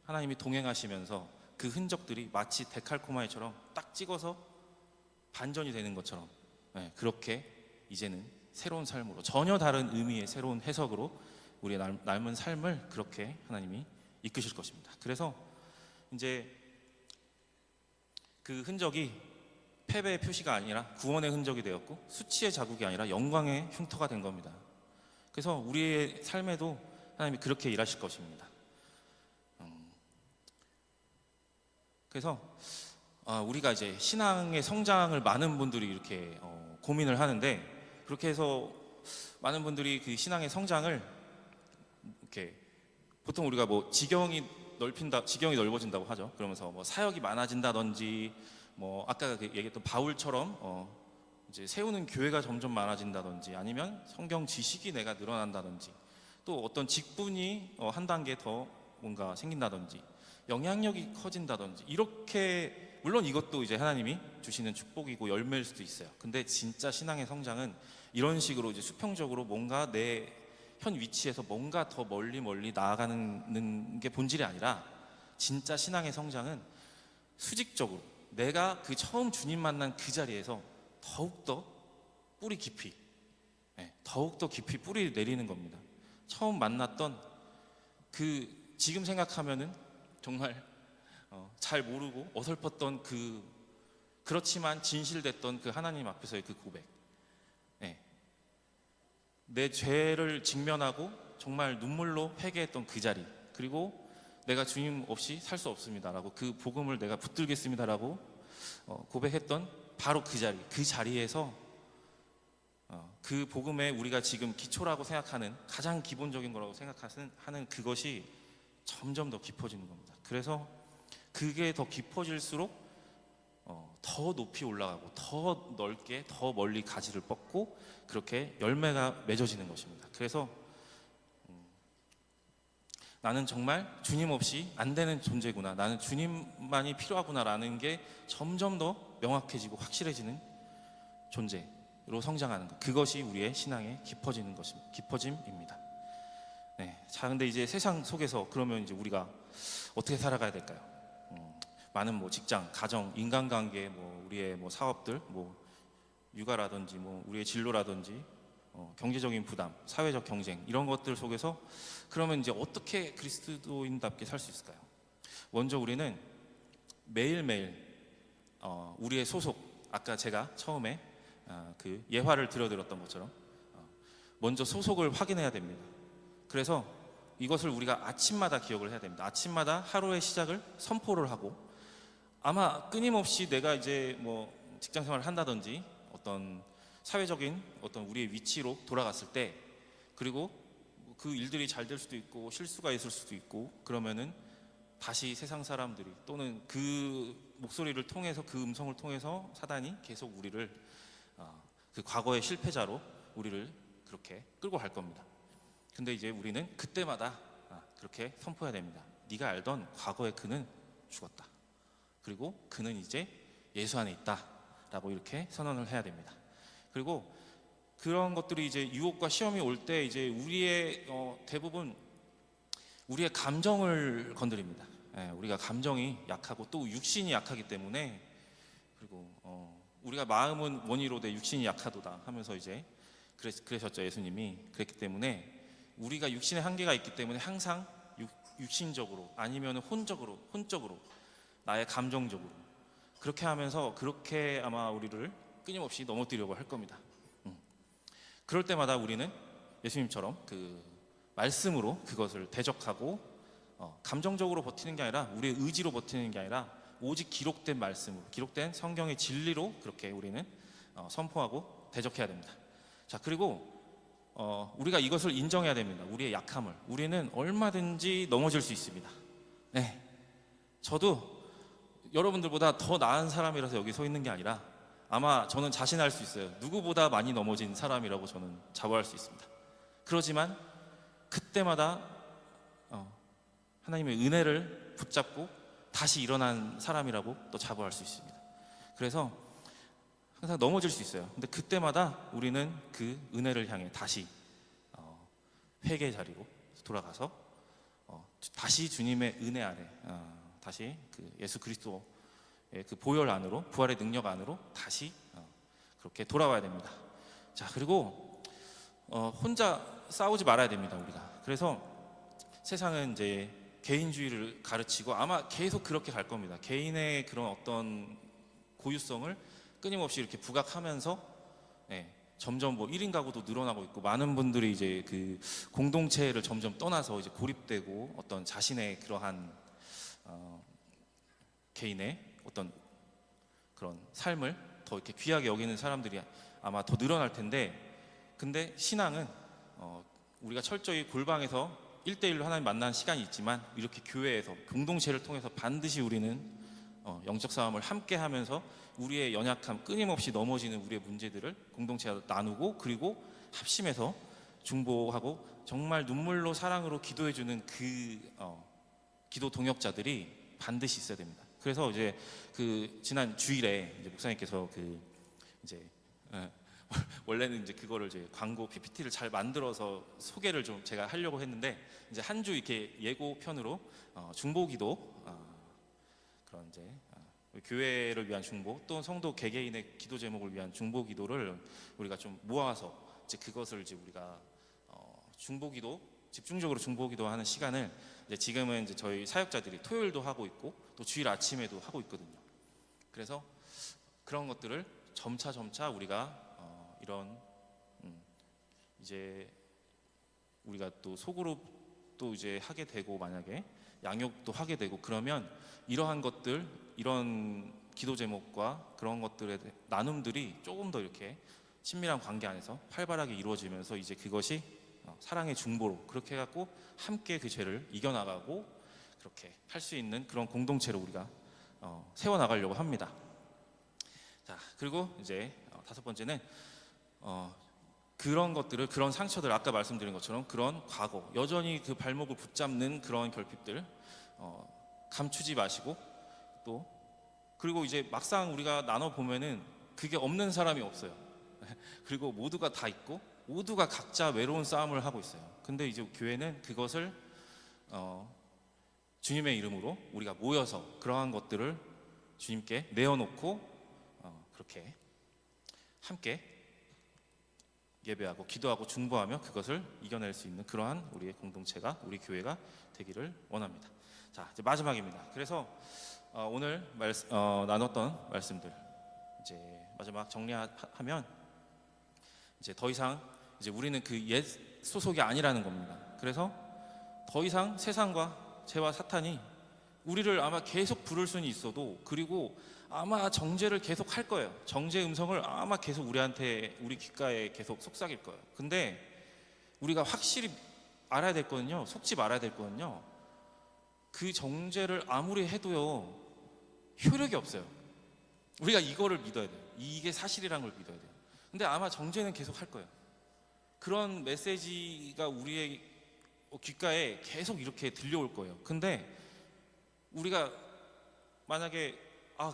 하나님이 동행하시면서 그 흔적들이 마치 데칼코마니처럼 딱 찍어서 반전이 되는 것처럼, 네, 그렇게 이제는 새로운 삶으로, 전혀 다른 의미의 새로운 해석으로 우리의 남은 삶을 그렇게 하나님이 이끄실 것입니다. 그래서 이제 그 흔적이 패배의 표시가 아니라 구원의 흔적이 되었고, 수치의 자국이 아니라 영광의 흉터가 된 겁니다. 그래서 우리의 삶에도 하나님이 그렇게 일하실 것입니다. 그래서 우리가 이제 신앙의 성장을 많은 분들이 이렇게 고민을 하는데, 그렇게 해서 많은 분들이 그 신앙의 성장을 이렇게, 보통 우리가 뭐 지경이 넓어진다고 하죠. 그러면서 뭐 사역이 많아진다든지, 뭐 아까 얘기했던 바울처럼 이제 세우는 교회가 점점 많아진다든지, 아니면 성경 지식이 내가 늘어난다든지, 또 어떤 직분이 한 단계 더 뭔가 생긴다든지, 영향력이 커진다든지, 이렇게, 물론 이것도 이제 하나님이 주시는 축복이고 열매일 수도 있어요. 근데 진짜 신앙의 성장은 이런 식으로 이제 수평적으로 뭔가 내 현 위치에서 뭔가 더 멀리 나아가는 게 본질이 아니라, 진짜 신앙의 성장은 수직적으로 내가 그 처음 주님 만난 그 자리에서 더욱더 뿌리 깊이, 더욱더 깊이 뿌리 내리는 겁니다. 처음 만났던 그, 지금 생각하면은 정말 잘 모르고 어설펐던 그렇지만 진실됐던 그 하나님 앞에서의 그 고백, 내 죄를 직면하고 정말 눈물로 회개했던 그 자리, 그리고 내가 주님 없이 살 수 없습니다라고, 그 복음을 내가 붙들겠습니다라고 고백했던 바로 그 자리에서 그 복음에 우리가 지금 기초라고 생각하는, 가장 기본적인 거라고 생각하는 그것이 점점 더 깊어지는 겁니다. 그래서 그게 더 깊어질수록 더 높이 올라가고, 더 넓게, 더 멀리 가지를 뻗고, 그렇게 열매가 맺어지는 것입니다. 그래서 나는 정말 주님 없이 안 되는 존재구나, 나는 주님만이 필요하구나라는 게 점점 더 명확해지고 확실해지는 존재로 성장하는 것, 그것이 우리의 신앙의 깊어짐입니다. 네, 자, 근데 이제 세상 속에서 그러면 이제 우리가 어떻게 살아가야 될까요? 많은 뭐 직장, 가정, 인간관계, 뭐 우리의 뭐 사업들, 뭐 육아라든지, 뭐 우리의 진로라든지, 경제적인 부담, 사회적 경쟁, 이런 것들 속에서 그러면 이제 어떻게 그리스도인답게 살 수 있을까요? 먼저 우리는 매일매일 우리의 소속, 아까 제가 처음에 그 예화를 들어드렸던 것처럼 먼저 소속을 확인해야 됩니다. 그래서 이것을 우리가 아침마다 기억을 해야 됩니다. 아침마다 하루의 시작을 선포를 하고, 아마 끊임없이 내가 이제 뭐 직장 생활을 한다든지 어떤 사회적인 어떤 우리의 위치로 돌아갔을 때, 그리고 그 일들이 잘 될 수도 있고 실수가 있을 수도 있고, 그러면은 다시 세상 사람들이, 또는 그 목소리를 통해서, 그 음성을 통해서 사단이 계속 우리를 그 과거의 실패자로 우리를 그렇게 끌고 갈 겁니다. 근데 이제 우리는 그때마다 그렇게 선포해야 됩니다. 네가 알던 과거의 그는 죽었다, 그리고 그는 이제 예수 안에 있다 라고 이렇게 선언을 해야 됩니다. 그리고 그런 것들이 이제 유혹과 시험이 올 때 이제 우리의 대부분 우리의 감정을 건드립니다. 우리가 감정이 약하고 또 육신이 약하기 때문에, 그리고 우리가 마음은 원이로되 육신이 약하도다 하면서 이제 그러셨죠. 예수님이 그랬기 때문에 우리가 육신의 한계가 있기 때문에 항상 육신적으로, 아니면 혼적으로, 나의 감정적으로 그렇게 하면서 그렇게 아마 우리를 끊임없이 넘어뜨리려고 할 겁니다. 그럴 때마다 우리는 예수님처럼 그 말씀으로 그것을 대적하고, 감정적으로 버티는 게 아니라, 우리의 의지로 버티는 게 아니라 오직 기록된 말씀으로, 기록된 성경의 진리로 그렇게 우리는 선포하고 대적해야 됩니다. 자, 그리고 우리가 이것을 인정해야 됩니다. 우리의 약함을. 우리는 얼마든지 넘어질 수 있습니다. 네, 저도 여러분들보다 더 나은 사람이라서 여기 서 있는 게 아니라, 아마 저는 자신할 수 있어요. 누구보다 많이 넘어진 사람이라고 저는 자부할 수 있습니다. 그러지만 그때마다 하나님의 은혜를 붙잡고 다시 일어난 사람이라고 또 자부할 수 있습니다. 그래서 항상 넘어질 수 있어요. 근데 그때마다 우리는 그 은혜를 향해 다시 회개 자리로 돌아가서 다시 주님의 은혜 아래 다시 그 예수 그리스도의 그 보혈 안으로, 부활의 능력 안으로 다시 그렇게 돌아와야 됩니다. 자, 그리고 혼자 싸우지 말아야 됩니다, 우리가. 그래서 세상은 이제 개인주의를 가르치고 아마 계속 그렇게 갈 겁니다. 개인의 그런 어떤 고유성을 끊임없이 이렇게 부각하면서 점점 뭐 1인 가구도 늘어나고 있고, 많은 분들이 이제 그 공동체를 점점 떠나서 이제 고립되고 어떤 자신의 그러한 개인의 어떤 그런 삶을 더 이렇게 귀하게 여기는 사람들이 아마 더 늘어날 텐데, 근데 신앙은 우리가 철저히 골방에서 1대1로 하나님 만나는 시간이 있지만, 이렇게 교회에서 공동체를 통해서 반드시 우리는 영적 싸움을 함께 하면서 우리의 연약함, 끊임없이 넘어지는 우리의 문제들을 공동체가 나누고, 그리고 합심해서 중보하고 정말 눈물로 사랑으로 기도해주는 그 기도 동역자들이 반드시 있어야 됩니다. 그래서 이제 그 지난 주일에 이제 목사님께서 그 이제 원래는 이제 그거를 이제 광고 PPT를 잘 만들어서 소개를 좀 제가 하려고 했는데, 이제 한 주 이렇게 예고편으로 중보기도, 그런 이제 교회를 위한 중보, 또 성도 개개인의 기도 제목을 위한 중보기도를 우리가 좀 모아서 이제 그것을 이제 우리가 중보기도, 집중적으로 중보기도하는 시간을 이제 지금은 이제 저희 사역자들이 토요일도 하고 있고 또 주일 아침에도 하고 있거든요. 그래서 그런 것들을 점차 우리가 이런 이제 우리가 또 소그룹도 이제 하게 되고, 만약에 양육도 하게 되고, 그러면 이러한 것들, 이런 기도 제목과 그런 것들의 나눔들이 조금 더 이렇게 친밀한 관계 안에서 활발하게 이루어지면서 이제 그것이 사랑의 중보로 그렇게 해갖고 함께 그 죄를 이겨나가고 그렇게 할 수 있는 그런 공동체로 우리가 세워나가려고 합니다. 자, 그리고 이제 다섯 번째는 그런 것들을, 그런 상처들, 아까 말씀드린 것처럼 그런 과거, 여전히 그 발목을 붙잡는 그런 결핍들 감추지 마시고, 또 그리고 이제 막상 우리가 나눠보면은 그게 없는 사람이 없어요. 그리고 모두가 다 있고 모두가 각자 외로운 싸움을 하고 있어요. 근데 이제 교회는 그것을 주님의 이름으로 우리가 모여서 그러한 것들을 주님께 내어놓고 그렇게 함께 예배하고 기도하고 중보하며 그것을 이겨낼 수 있는 그러한 우리의 공동체가, 우리 교회가 되기를 원합니다. 자, 이제 마지막입니다. 그래서 오늘 나눴던 말씀들 이제 마지막 정리하면, 이제 더 이상 이제 우리는 그 옛 소속이 아니라는 겁니다. 그래서 더 이상 세상과 죄와 사탄이 우리를 아마 계속 부를 수는 있어도, 그리고 아마 정죄를 계속 할 거예요. 정죄 음성을 아마 계속 우리한테, 우리 귓가에 계속 속삭일 거예요. 근데 우리가 확실히 알아야 될 거는요, 속지 말아야 될 거는요, 그 정죄를 아무리 해도요 효력이 없어요. 우리가 이거를 믿어야 돼요. 이게 사실이라는 걸 믿어야 돼요. 근데 아마 정죄는 계속 할 거예요. 그런 메시지가 우리의 귓가에 계속 이렇게 들려올 거예요. 근데 우리가 만약에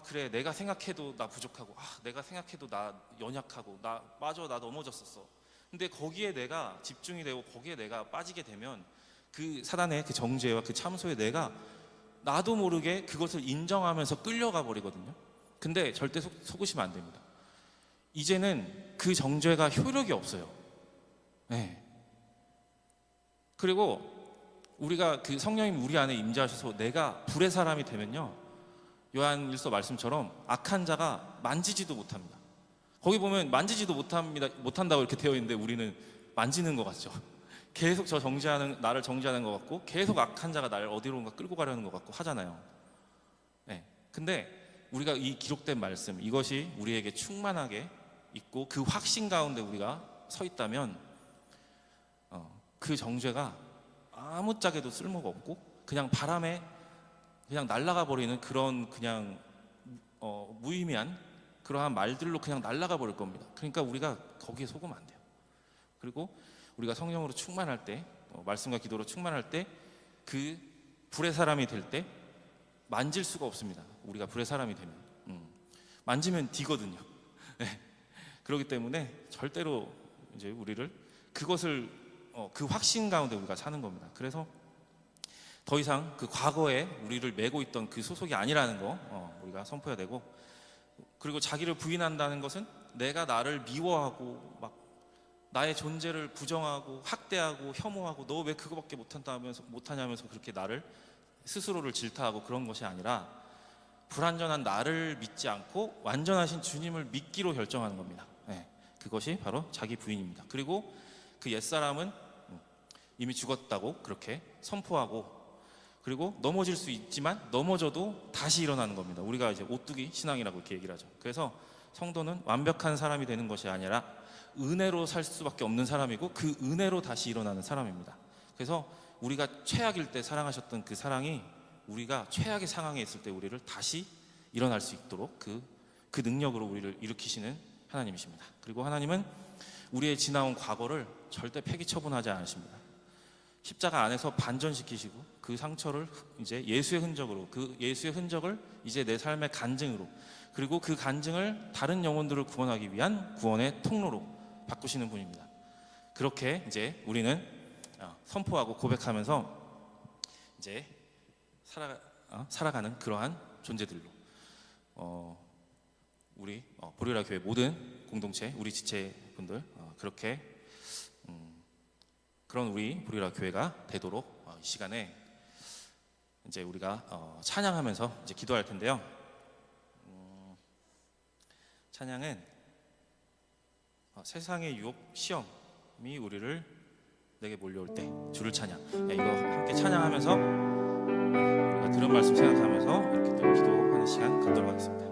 그래, 내가 생각해도 나 부족하고, 내가 생각해도 나 연약하고, 맞아, 나 넘어졌었어. 근데 거기에 내가 집중이 되고 거기에 내가 빠지게 되면 그 사단의 그 정죄와 그 참소에 내가 나도 모르게 그것을 인정하면서 끌려가 버리거든요. 근데 절대 속으시면 안 됩니다. 이제는 그 정죄가 효력이 없어요. 네. 그리고 우리가 그 성령님 우리 안에 임재하셔서 내가 불의 사람이 되면요, 요한일서 말씀처럼 악한 자가 만지지도 못합니다. 거기 보면 만지지도 못한다고 이렇게 되어 있는데 우리는 만지는 것 같죠. 계속 나를 정죄하는 것 같고, 계속 악한 자가 나를 어디론가 끌고 가려는 것 같고 하잖아요. 네. 근데 우리가 이 기록된 말씀, 이것이 우리에게 충만하게 있고 그 확신 가운데 우리가 서 있다면 그 정죄가 아무짝에도 쓸모가 없고 그냥 바람에 그냥 날아가 버리는 그런 그냥 무의미한 그러한 말들로 그냥 날아가 버릴 겁니다. 그러니까 우리가 거기에 속으면 안 돼요. 그리고 우리가 성령으로 충만할 때, 말씀과 기도로 충만할 때, 그 불의 사람이 될 때 만질 수가 없습니다. 우리가 불의 사람이 되면 만지면 디거든요. 네. 그렇기 때문에 절대로 이제 우리를 그것을 그 확신 가운데 우리가 사는 겁니다. 그래서 더 이상 그 과거에 우리를 메고 있던 그 소속이 아니라는 거 우리가 선포해야 되고, 그리고 자기를 부인한다는 것은 내가 나를 미워하고 막 나의 존재를 부정하고 학대하고 혐오하고 너 왜 그거밖에 못하냐면서 그렇게 나를 스스로를 질타하고 그런 것이 아니라 불완전한 나를 믿지 않고 완전하신 주님을 믿기로 결정하는 겁니다. 네, 그것이 바로 자기 부인입니다. 그리고 그 옛사람은 이미 죽었다고 그렇게 선포하고, 그리고 넘어질 수 있지만 넘어져도 다시 일어나는 겁니다. 우리가 이제 오뚜기 신앙이라고 이렇게 얘기를 하죠. 그래서 성도는 완벽한 사람이 되는 것이 아니라 은혜로 살 수밖에 없는 사람이고 그 은혜로 다시 일어나는 사람입니다. 그래서 우리가 최악일 때 사랑하셨던 그 사랑이 우리가 최악의 상황에 있을 때 우리를 다시 일어날 수 있도록 그 능력으로 우리를 일으키시는 하나님이십니다. 그리고 하나님은 우리의 지나온 과거를 절대 폐기 처분하지 않으십니다. 십자가 안에서 반전시키시고 그 상처를 이제 예수의 흔적으로, 그 예수의 흔적을 이제 내 삶의 간증으로, 그리고 그 간증을 다른 영혼들을 구원하기 위한 구원의 통로로 바꾸시는 분입니다. 그렇게 이제 우리는 선포하고 고백하면서 이제 살아가는 그러한 존재들로 우리 보리라 교회 모든 공동체, 우리 지체분들 그렇게 그런 우리 보리라 교회가 되도록 이 시간에 이제 우리가 찬양하면서 이제 기도할 텐데요. 찬양은 세상의 유혹 시험이 우리를 내게 몰려올 때 주를 찬양, 이거 함께 찬양하면서 우리가 들은 말씀 생각하면서 이렇게 또 기도하는 시간 갖도록 하겠습니다.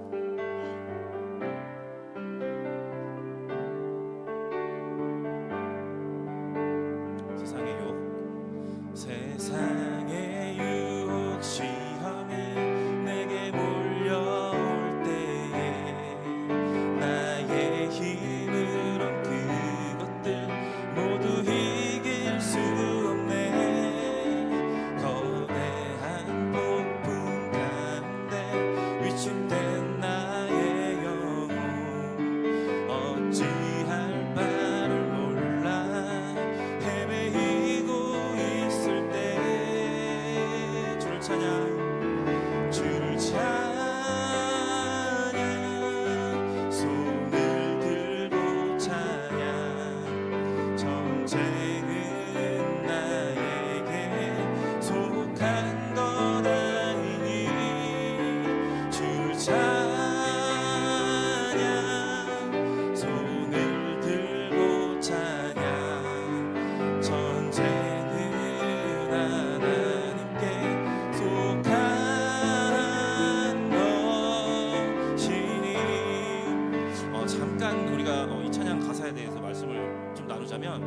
세상의 유혹 시험에 내게 몰려올 때에 나의 힘으론 그것들 모두 이길 수 없네. 거대한 폭풍 가운데 위축된 나의 영혼 어찌할 바를 몰라 헤매이고 있을 때 주를 찬양, 손을 들고 찬양. 전쟁은 나에게 속한 것 아니니 주를 찬양, 손을 들고 찬양. 전쟁은 하나님께 속한 것이니. 잠깐 우리가 이 찬양 가사에 대해서 말씀을 좀 나누자면,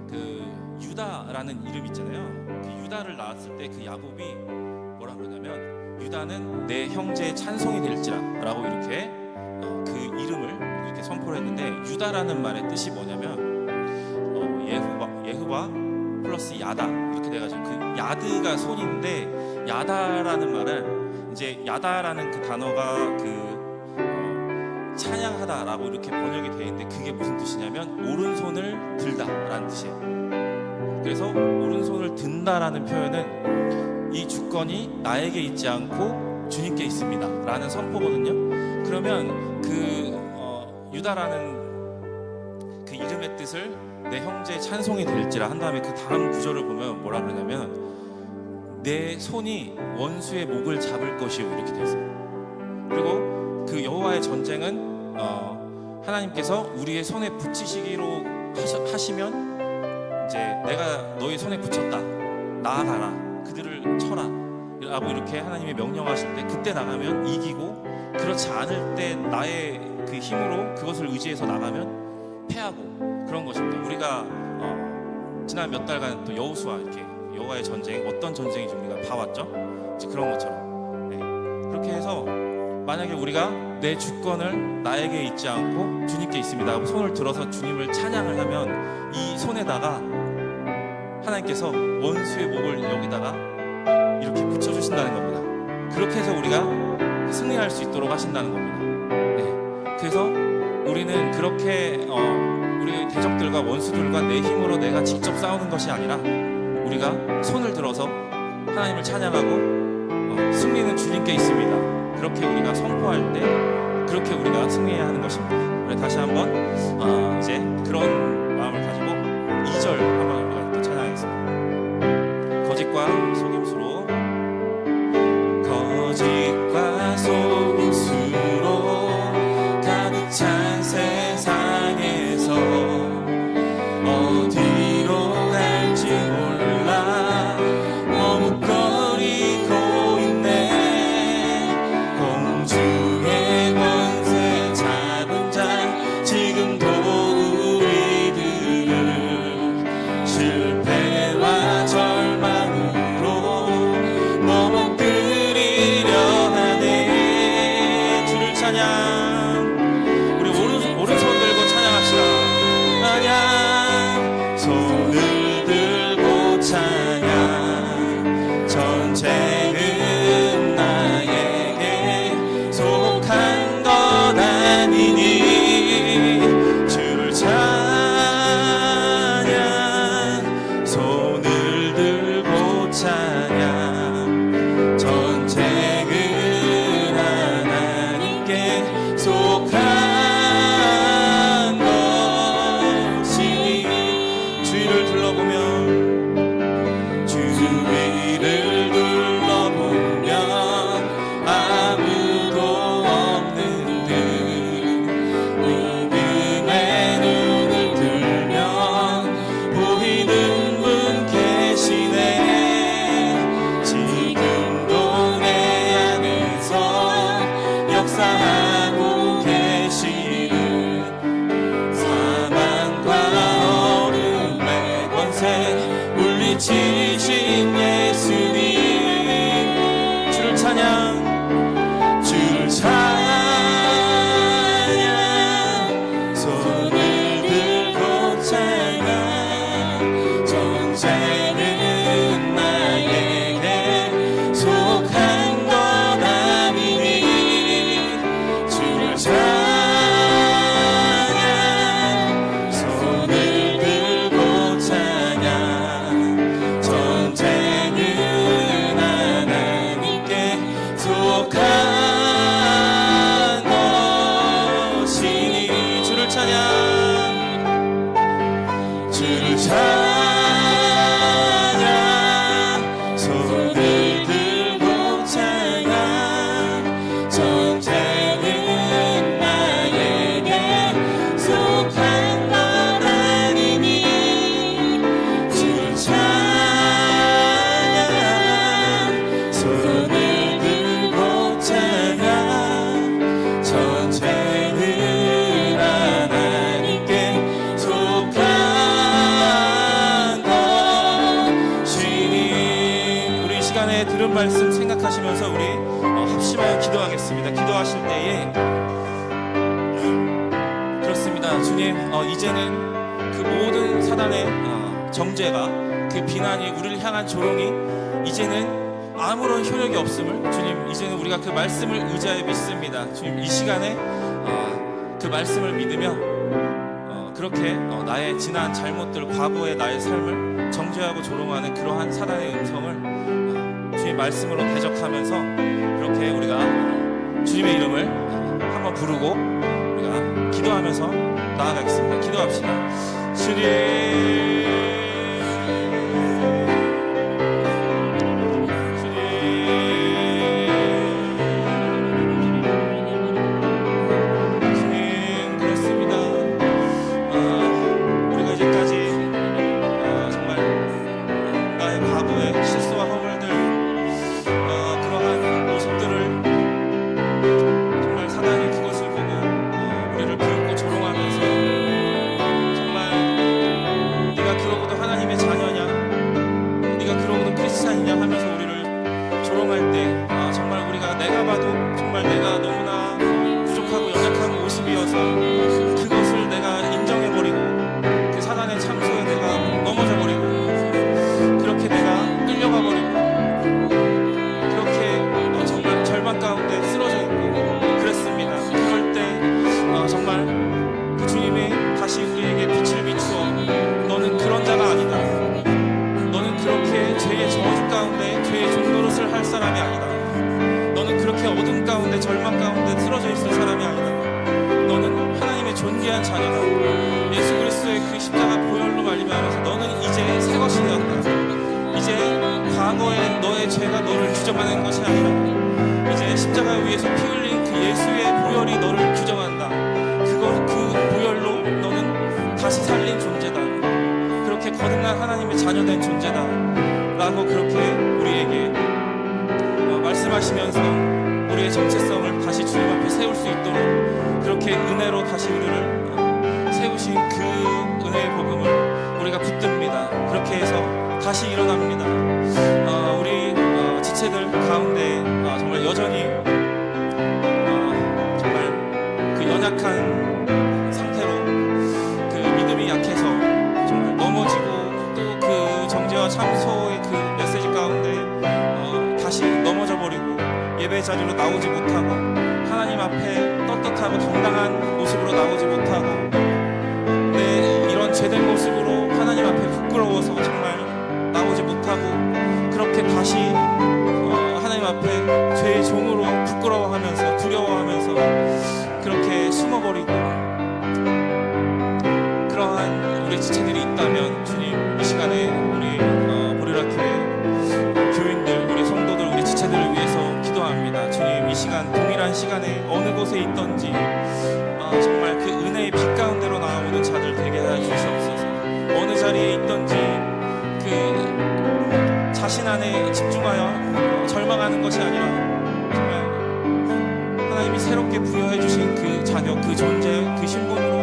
그 유다라는 이름 있잖아요. 그 유다를 낳았을 때 그 야곱이 뭐라 그러냐면, 유다는 내 형제의 찬송이 될지라 라고 이렇게 그 이름을 이렇게 선포를 했는데, 유다라는 말의 뜻이 뭐냐면 예후바 플러스 야다 이렇게 돼가지고 그 야드가 손인데, 야다라는 말은 이제 야다라는 그 단어가 찬양하다라고 이렇게 번역이 되어 있는데, 그게 무슨 뜻이냐면 오른손을 들다라는 뜻이에요. 그래서 오른손을 든다라는 표현은 이 주권이 나에게 있지 않고 주님께 있습니다 라는 선포거든요. 그러면 유다라는 그 이름의 뜻을 내 형제의 찬송이 될지라 한 다음에 그 다음 구절을 보면 뭐라 그러냐면, 내 손이 원수의 목을 잡을 것이요 이렇게 되어 있어요. 그리고 그 여호와의 전쟁은 하나님께서 우리의 손에 붙이시기로 하시면, 이제 내가 너희 손에 붙였다, 나아가라, 그들을 쳐라 라고 이렇게 하나님이 명령하실 때 그때 나가면 이기고, 그렇지 않을 때 나의 그 힘으로 그것을 의지해서 나가면 패하고, 그런 것입니다. 우리가 지난 몇 달간 또 여호수아 이렇게 여호와의 전쟁, 어떤 전쟁인지 우리가 봐왔죠. 이제 그런 것처럼 그렇게 해서 만약에 우리가 내 주권을 나에게 있지 않고 주님께 있습니다 하고 손을 들어서 주님을 찬양을 하면, 이 손에다가 하나님께서 원수의 목을 여기다가 이렇게 붙여주신다는 겁니다. 그렇게 해서 우리가 승리할 수 있도록 하신다는 겁니다. 그래서 우리는 그렇게 우리 대적들과 원수들과 내 힘으로 내가 직접 싸우는 것이 아니라 우리가 손을 들어서 하나님을 찬양하고 승리는 주님께 있습니다. 그렇게 우리가 선포할 때 그렇게 우리가 승리해야 하는 것입니다. 우리 다시 한번 이제 그런 마음을 가지고 2절 한번 우리가 또 찬양하겠습니다. 거짓과 속임수로 거짓과 속임수로 가득 찬 세상에서 어디로 갈지 몰라 머뭇거리고 있네. 공중의 권세 잡은 자 지금도 우리들을 실패와 절망으로 머뭇거리려 하네. 주를 찬양. 우리 오른손 들고 찬양합시다. 찬양. 손을 들고 찬양. 전쟁은 나에게 속한 것 아니니. 주를 찬양. 손을 들고 찬양. 전쟁은 하나님께 속한 것이니. 주위를 둘러보면 주위를 둘러보면 아무도 없는 듯 믿음의 눈을 들면 보이는 분 계시네. 지금도 내 안에서 역사하고 계시는 사망과 어둠의 권세 물리치신 예수님. 주를 찬양. 주를 찬양. 손을 들고 찬양. 전쟁은 나에게 속한 것 아니니. 주를 찬양. 손을 들고 찬양. 전쟁은 하나님께 속한 것이니. 주를 찬양. 주를 찬양. 손을 들고 찬양. 전쟁은 나에게 속한 것 아니니. 주를 찬양. 손을 들고 찬양. 전쟁은 하나님께 속한 것이니. 우리 이 시간에 들은 말씀 생각하시면서 우리 합심하여 기도하겠습니다. 기도하실 때에 그렇습니다. 주님, 이제는 그 모든 사단의 정죄가, 그 비난이, 우리를 향한 조롱이 이제는 아무런 효력이 없음을, 주님, 이제는 우리가 그 말씀을 의지하여 믿습니다. 주님, 이 시간에 그 말씀을 믿으며 그렇게 나의 지난 잘못들, 과거의 나의 삶을 정죄하고 조롱하는 그러한 사단의 음성을 주님 말씀으로 대적하면서 그렇게 우리가 주님의 이름을 한번 부르고 우리가 기도하면서 나아가겠습니다. 기도합시다. 주님, 그것을 내가 인정해버리고 그 사단의 창소에 내가 넘어져버리고 그렇게 내가 끌려가버리고 그렇게 정말 절망 가운데 쓰러져 있고 그랬습니다. 그럴 때 정말 절망 가운데 쓰러져 있을 사람이 아니다. 너는 하나님의 존귀한 자녀다. 예수 그리스도의 그 십자가 보혈로 말미암아서 너는 이제 새 것이 되었다. 이제 과거의 너의 죄가 너를 규정하는 것이 아니라 이제 십자가 위에서 피 흘린 그 예수의 보혈이 너를 규정한다. 그 보혈로 너는 다시 살린 존재다. 그렇게 거듭난 하나님의 자녀된 존재다 라고 그렇게 우리에게 말씀하시면서 우리의 정체성을 다시 주님 앞에 세울 수 있도록 그렇게 은혜로 다시 우리를 세우신 그 은혜의 복음을 우리가 붙듭니다. 그렇게 해서 다시 일어납니다. 우리 지체들 가운데 정말 여전히 정말 그 연약한 상태로 그 믿음이 약해서 정말 넘어지고 또 그 정죄와 참소의 그 메시지 가운데 다시 넘어져 버리고 예배 자리로 나오지 못하고 하나님 앞에 떳떳하고 당당한 모습으로 나오지 못하고 내 이런 죄된 모습으로 하나님 앞에 부끄러워서 정말 나오지 못하고 그렇게 다시 하나님 앞에 죄의 종으로 부끄러워하면서 두려워하면서 그렇게 숨어버리고 그러한 우리 지체들이 있다면 주님 이 시간에 우리 보리라교회 교인들 우리 성도들 우리 지체들을 위해서 기도합니다. 주님 이 시간 동일한 시간에 어느 곳에 있던지 정말 그 은혜의 빛 가운데로 나오는 자들 되게 하여 주시옵소서. 어느 자리에 있던지 그 자신 안에 집중하여 절망하는 것이 아니라 정말 하나님이 새롭게 부여해 주신 그 자격, 그 존재, 그 신분으로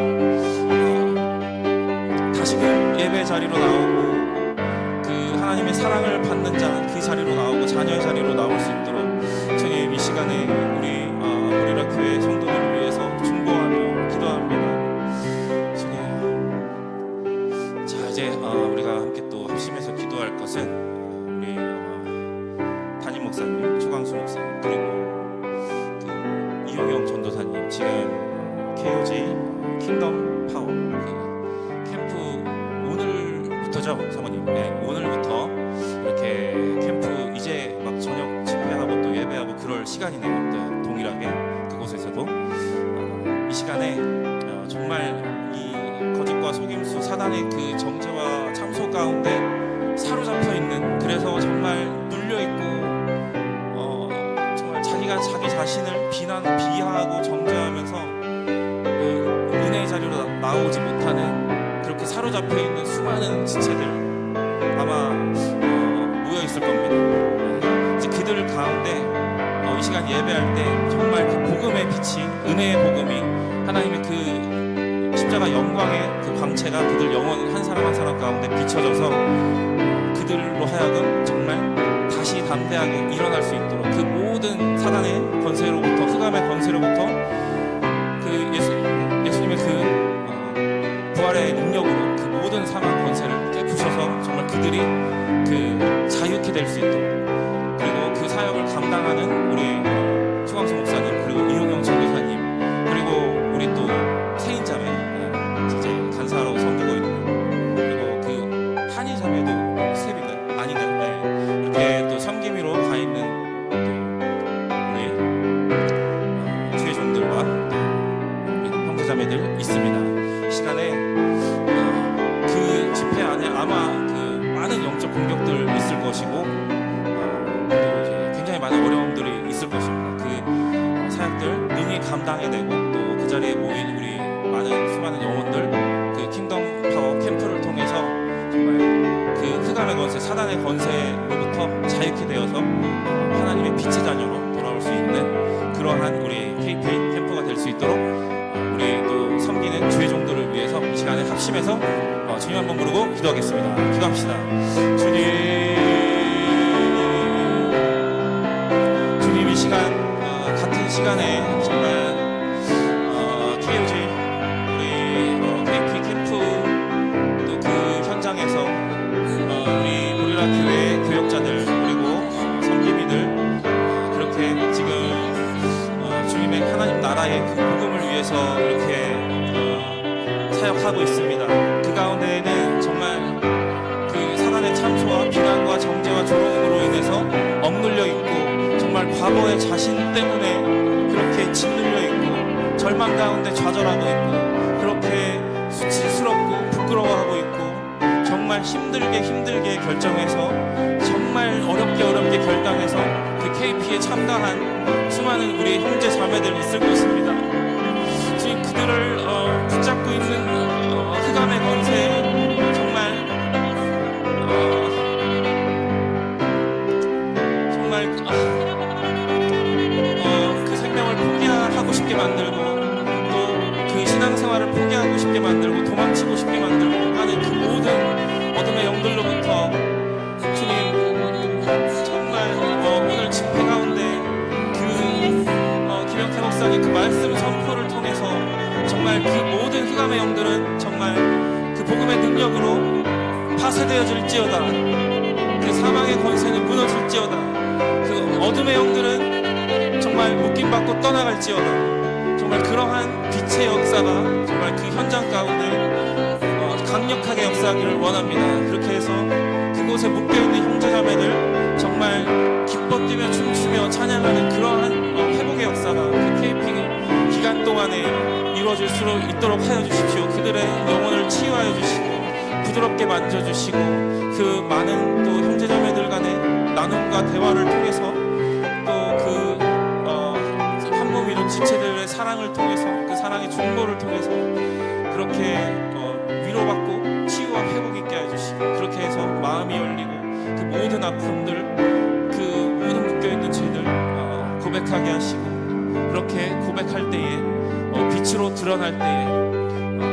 다시금 예배 자리로 나오고 그 하나님의 사랑을 받는 자 그 자리로 나오고 자녀의 자리로 나올 수 있도록 주님 이 시간에 우리 보리라교회 성도들을 위해서 중보하며 기도합니다. 주님, 자 이제 우리가 함께 또 합심해서 기도할 것은 우리 담임 목사님, 초강수 목사님 그리고 그 이용영 전도사님 지금 KOG 킹덤 파워 그 캠프 오늘부터죠, 사모님? 네, 오늘부터 이렇게 캠프 이제 막 저녁 집회하고 또 예배하고 그럴 시간이네요. 네, 동일하게 그곳에서도 이 시간에 정말 이 거짓과 속임수 사단의 그 정죄와 참소 가운데 사로잡혀 있는 그래서 정말 눌려 있고 정말 자기가 자기 자신을 비하하고 정죄하면서 그 은혜의 자리로 나오지 못하는 그렇게 사로잡혀 있는 수많은 지체들 아마 모여 있을 겁니다. 이제 그들 가운데 이 시간 예배할 때 정말 그 복음의 빛이 은혜의 복음이 하나님의 그 십자가 영광의 그 광채가 그들 영혼 한 사람 한 사람 가운데 비춰져서 그들로 하여금 정말 다시 담대하게 일어날 수 있도록 그 모든 사단의 권세로부터 흑암의 권세로부터 그 예수님의 그 부활의 능력으로 그 모든 사망 권세를 깨부셔서 정말 그들이 그 자유케 될 수 있도록 그리고 그 사역을 감당하는 우리 초강수 목사님 그리고 이용영 전도사님 그리고 우리 또 세인자매 이제 간사로 섬기고 있는 그리고 그 한의자매도 스텝인가요? 아닌가요? 네. 이렇게 또 섬김이로 가 있는 우리 주의 종들과 우리 형제자매들 있습니다. 이 시간에 그 집회 안에 아마 그 많은 영적 공격들 있을 것이고 또 이제 굉장히 많은 어려움들이 있을 것입니다. 그 사역들 능히 감당해내고 또 그 자리에 모인 우리 많은 수많은 영혼들 그 킹덤 파워 캠프를 통해서 정말 그 흑암의 권세 사단의 권세로부터 자유케 되어서 하나님의 빛의 자녀로 돌아올 수 있는 그러한 우리 KPA 캠프가 될 수 있도록 우리 또 섬기는 주의 종들을 위해서 이 시간에 합심해서 주님 한번 부르고 기도하겠습니다. 기도합시다. 주님 이 시간 같은 시간에 정말 KOG 우리 KP 캠프 또 그 현장에서 우리 보리라 교회 교역자들 그리고 섬김이들 그렇게 지금 주님의 하나님 나라의 그 복음을 위해서 이렇게 사역하고 있습니다. 그 가운데에는 정말 그 사단의 참소와 비난과 정죄와 조롱으로 인해서 억눌려 있고 정말 과거의 자신 때문에 그렇게 짓눌려 있고 절망 가운데 좌절하고 있고 그렇게 수치스럽고 부끄러워하고 있고 정말 힘들게 결정해서 정말 어렵게 결단해서 그 KP에 참가한 수많은 우리 형제 자매들 있을 것입니다. 지금 그들을 붙잡고 있는 흑암의 권세에 정말 그 생명을 포기하고 싶게 만들고 또 그 신앙생활을 포기하고 싶게 만들고 도망치고 싶게 만들고 하는 그 모든 어둠의 영들로부터 주님 정말 오늘 집회 가운데 그 김영태 목사님 그 말씀 선포를 통해서 정말 그 모든 흑암의 영들은 정말 그 복음의 능력으로 파쇄되어질지어다. 그 사망의 권세는 무너질지어다. 그 어둠의 영들은 정말 묶임받고 떠나갈지어다. 정말 그러한 빛의 역사가 정말 그 현장 가운데 강력하게 역사하기를 원합니다. 그렇게 해서 그곳에 묶여있는 형제자매들 정말 기뻐 뛰며 춤추며 찬양하는 그러한 회복의 역사가 그 KP 기간 동안에 이루어질 수 있도록 하여 주십시오. 그들의 영혼을 치유하여 주시고 부드럽게 만져주시고 그 많은 또 형제자매들 간의 나눔과 대화를 통해서 또 그 한 몸 이룬 지체들의 사랑을 통해서 그 사랑의 중보를 통해서 그렇게 위로받고 치유와 회복 있게 해주시고 그렇게 해서 마음이 열리고 그 모든 아픔들 그 모든 묶여있는 죄들 고백하게 하시고 그렇게 고백할 때에 빛으로 드러날 때에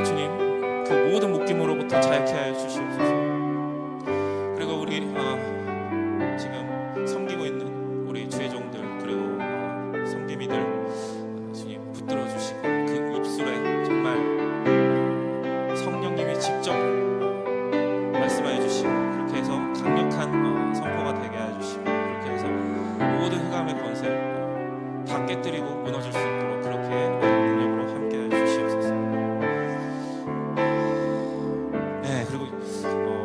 주님 그 모든 묶임으로부터 자유케 하여 주시옵소서. 그리고 우리 지금 섬기고 있는 우리 주의 종들 그리고 섬김이들 주님 붙들어 주시고 그 입술에 정말 성령님이 직접 말씀하여 주시고 그렇게 해서 강력한 선포가 되게 하여 주시고 그렇게 해서 모든 흑암의 권세를 다 깨뜨리고 무너질 수 있도록 그렇게 능력으로 함께 하여 주시옵소서. 네, 그리고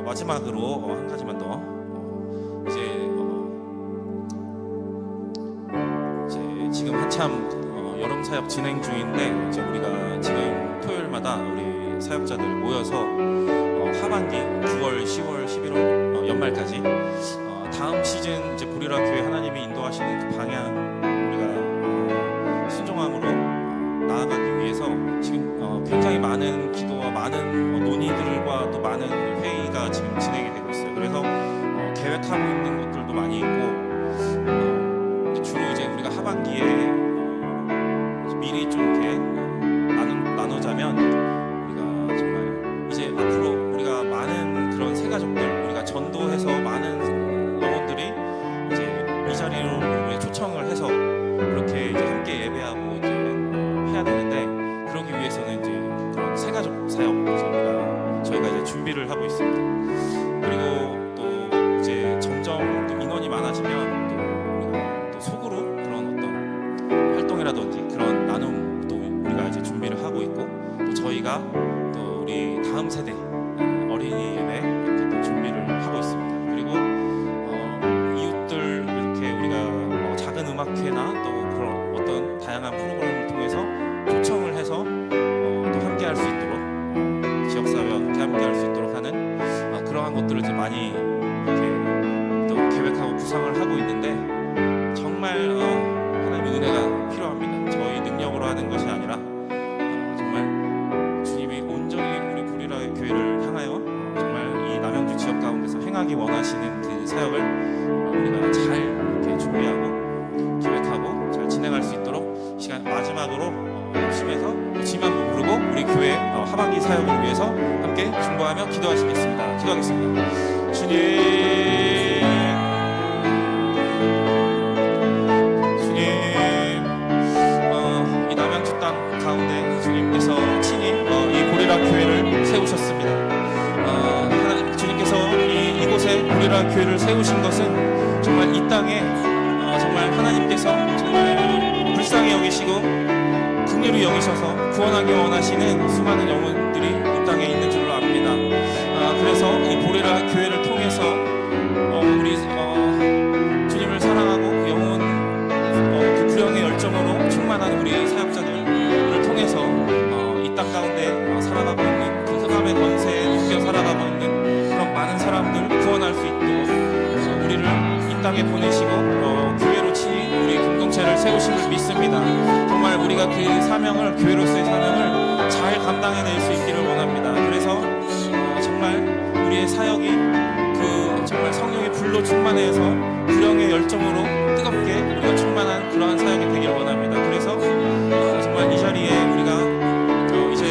마지막으로 한 가지만 더 이제 지금 한참 여름 사역 진행 중인데 이제 우리가 지금 토요일마다 우리 사역자들 모여서 하반기 9월, 10월, 11월 연말까지 다음 시즌 이제 보리라 교회 하나님이 인도하시는 그 방향 우리가 순종함으로 나아가기 위해서 지금 굉장히 많은 기도와 많은 논의들과 또 많은 회의가 지금 진행이 되고 있어요. 그래서 계획하고 있는 것들도 많이 있고 주로 이제 우리가 하반기에 미리 좀 이렇게 나누자면 우리가 정말 이제 앞으로 우리가 많은 그런 새 가족들 우리가 전도해서 많은 영혼들이 이제 이 자리로 초청을 해서 그렇게 이제 함께 예배하고 이제 해야 되는데 그러기 위해서는 이제 그런 새 가족 사역 저희가 이제 준비를 하고 있습니다. 그리고 또 이제 점점 또 인원이 많아지면 또 우리가 또 속으로 그런 어떤 활동이라든지 그런 나눔도 우리가 이제 준비를 하고 있고 또 저희가 또 우리 다음 세대 어린이 예배 이렇게 또 준비를 하고 있습니다. 그리고 이웃들 이렇게 우리가 작은 음악회나 또 그런 어떤 다양한 프로그램을 통해서 초청을 해서 또 함께 할 수 있도록 지역사회와 함께 할 수 있도록 하는 그러한 것들을 이제 많이 이렇게 또 계획하고 구상을 하고 있는데 정말 하나님의 은혜가 필요합니다. 저희 능력으로 하는 것이 아니라 정말 주님이 온전히 우리 보리라의 교회를 향하여 정말 이 남양주 지역 가운데서 행하기 원하시는 그 사역을 우리가 잘 이렇게 준비하고 기획하고 잘 진행할 수 있도록 시간 마지막으로 열심해서 지만 부르고 우리 교회 하반기 사역을 위해서 함께 중보하며 기도하시겠습니다. 기도하겠습니다. 주님 이 남양주 땅 가운데 주님께서 친히 이 보리라 교회를 세우셨습니다. 주님께서 이곳에 보리라 교회를 세우신 것은 정말 이 땅에 정말 하나님께서 정말 불쌍히 여기시고 긍휼히 여기셔서 구원하기 원하시는 수많은 영혼들이 이 땅에 있는 줄로 압니다. 그래서 이 보리라 교회를 통해서 우리 주님을 사랑하고 영혼 수많은 우리 사역자들을 통해서 이 땅 가운데 살아가고 있는 그 흑암의 권세에 묶여 살아가고 있는 그런 많은 사람들 구원할 수 있도록 우리를 이 땅에 보내시고 교회로 치인 우리 공동체를 세우심을 믿습니다. 정말 우리가 그 사명을, 교회로서의 사명을 잘 감당해낼 수 있기를 원합니다. 그래서 정말 우리의 사역이 그 정말 성령의 불로 충만해서 불령의 열정으로 뜨겁게 우리가 충만한 그러한 사역이 되기를 원합니다. 그래서 정말 이 자리에 우리가 이제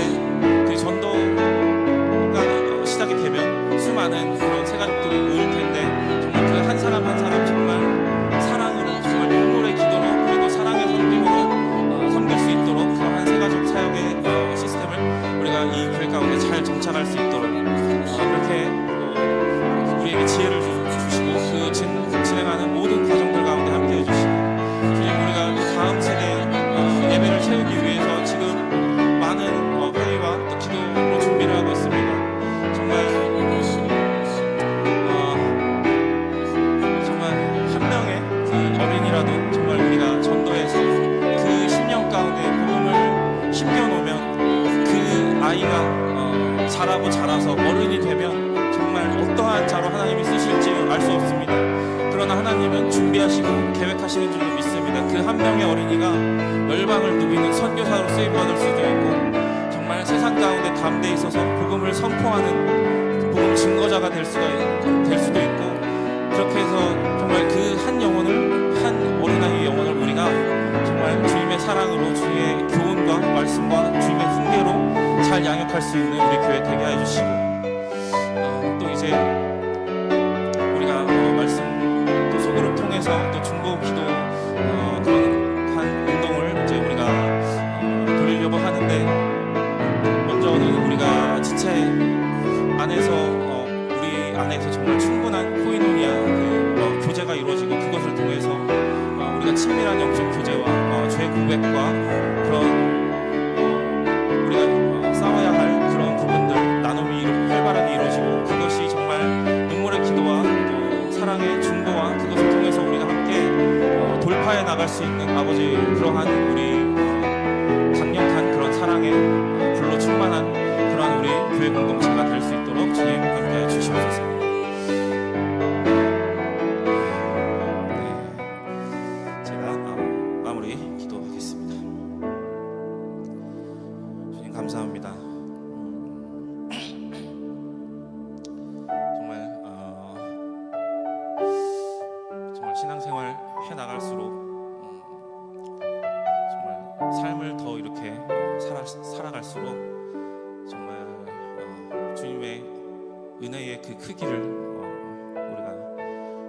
그 전도가 시작이 되면 수많은 그런 새가족들이 모일 텐데 정말 그 한 사람 한 사람 정말 사랑으로, 정말 눈물의 기도로, 그리고 사랑의 섬김으로 섬길 수 있도록 그러한 새가족 사역의 시스템을 우리가 이 교회 가운데 잘 정착할 수 있도록 그렇게 우리에게 지혜를 주시고 그 진행하는 모든 과정들 가운데 함께 해주시고, 주님, 우리가 또 다음 세대 예배를 채우기 위해서 지금 많은 회의와 또 기도로 준비를 하고 있습니다. 정말 한 명의 그 어린이라도 정말 우리가 전도해서 그 10년 가운데 복음을 심겨놓으면 그 아이가 자라고 자라서 어른이 되면 정말 어떠한 자로 하나님이 쓰실지 알 수 없습니다. 그러나 하나님은 준비하시고 계획하시는 줄로 믿습니다. 그 한 명의 어린이가 열방을 누비는 선교사로 쓰임받을 수도 있고, 정말 세상 가운데 담대히 있어서 복음을 선포하는 복음 증거자가 될 수도 있고, 그렇게 해서 정말 그 한 영혼을, 한 어린아이의 영혼을 우리가 정말 주님의 사랑으로, 주님의 교훈과 말씀과 주님의 훈계로 잘 양육할 수 있는 우리 교회 되게 해주시고, 또 이제 우리가 말씀 또 소그룹 통해서 또 중보 기도 그런 한 운동을 이제 우리가 돌리려고 하는데, 먼저는 우리가 지체 안에서 우리 안에서 정말 충분한 코이노니아 그 교제가 이루어지고, 그것을 통해서 우리가 친밀한 영적 교제와 죄 고백과 그런 우리가 싸워야 할 그런 부분들, 나눔이 활발하게 이루어지고, 그것이 정말 눈물의 기도와 또 사랑의 중보와 그것을 통해서 우리가 함께 돌파해 나갈 수 있는 아버지 그러한 우리 강력한 그런 사랑의 불로 충만한 그러한 우리 교회 공동체가 될 수 있도록 주님 함께 주시옵소서. 제가 마무리 기도하겠습니다. 주님 감사합니다. 정말 신앙생활 해 나갈수록 정말 삶을 더 이렇게 살아갈수록 정말 주님의 은혜의 그 크기를 우리가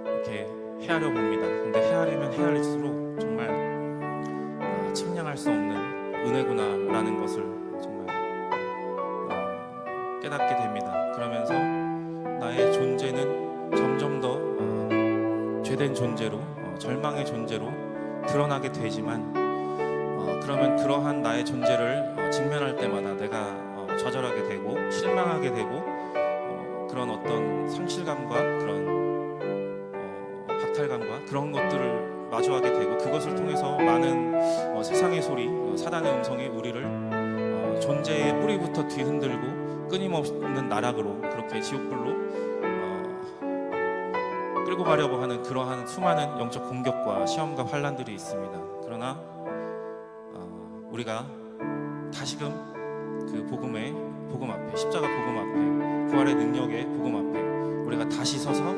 이렇게 헤아려 봅니다. 근데 헤아리면 헤아릴수록 정말 측량할 수 없는 은혜구나라는 것을 정말 깨닫게 됩니다. 그러면서 나의 존재는 점점 더 죄된 존재로, 절망의 존재로 드러나게 되지만, 그러면 그러한 나의 존재를 직면할 때마다 내가 좌절하게 되고 실망하게 되고 그런 어떤 상실감과 그런 박탈감과 그런 것들을 마주하게 되고, 그것을 통해서 많은 세상의 소리, 사단의 음성이 우리를 존재의 뿌리부터 뒤흔들고 끊임없는 나락으로, 그렇게 지옥불로 끌고 가려고 하는 그러한 수많은 영적 공격과 시험과 환란들이 있습니다. 그러나 우리가 다시금 그 복음 앞에, 십자가 복음 앞에, 부활의 능력의 복음 앞에 우리가 다시 서서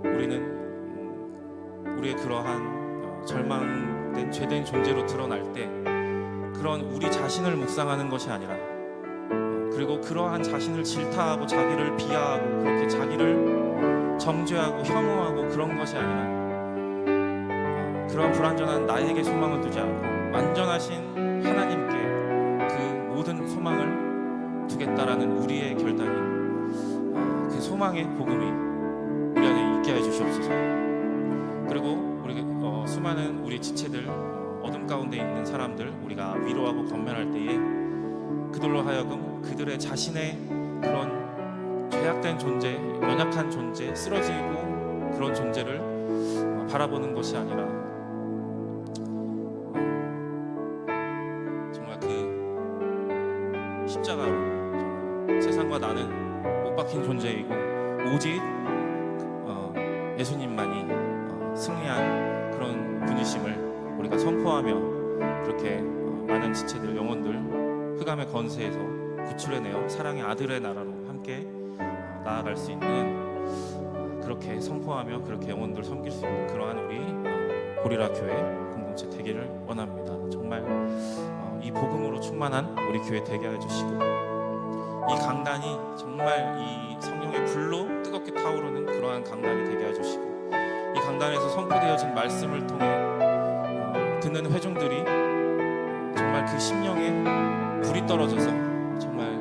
우리는 우리의 그러한 절망된 죄된 존재로 드러날 때, 그런 우리 자신을 묵상하는 것이 아니라, 그리고 그러한 자신을 질타하고 자기를 비하하고 그렇게 자기를 정죄하고 혐오하고 그런 것이 아니라, 그러한 불완전한 나에게 소망을 두지 않고 완전하신 하나님께 그 모든 소망을 두겠다라는 우리의 결단이, 그 소망의 복음이 우리 안에 있게 해 주시옵소서. 그리고 우리 수많은 우리 지체들, 어둠 가운데 있는 사람들 우리가 위로하고 권면할 때에 그들로 하여금 그들의 자신의 그런 죄악된 존재, 연약한 존재, 쓰러지고 그런 존재를 바라보는 것이 아니라 나는 못 박힌 존재이고 오직 예수님만이 승리한 그런 분이심을 우리가 선포하며 그렇게 많은 지체들, 영혼들 흑암의 건세에서 구출해내어 사랑의 아들의 나라로 함께 나아갈 수 있는, 그렇게 선포하며 그렇게 영혼들 섬길 수 있는 그러한 우리 고리라 교회 공동체 되기를 원합니다. 정말 이 복음으로 충만한 우리 교회 되게 해주시고, 이 강단이 정말 이 성령의 불로 뜨겁게 타오르는 그러한 강단이 되게 해주시고, 이 강단에서 선포되어진 말씀을 통해 듣는 회중들이 정말 그 심령에 불이 떨어져서 정말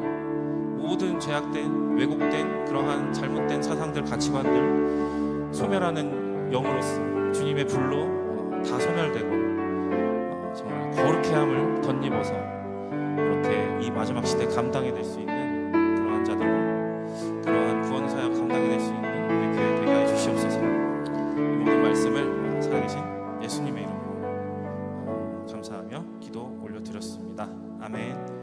모든 죄악된, 왜곡된 그러한 잘못된 사상들, 가치관들 소멸하는 영으로서 주님의 불로 다 소멸되고 정말 거룩해함을 덧입어서 그렇게 이 마지막 시대 감당이 될 수 있는 그러한 자들로, 그러한 구원사역 감당이 될 수 있는 우리 교회 되게 해주시옵소서. 이 모든 말씀을 살아계신 예수님의 이름으로 감사하며 기도 올려드렸습니다. 아멘.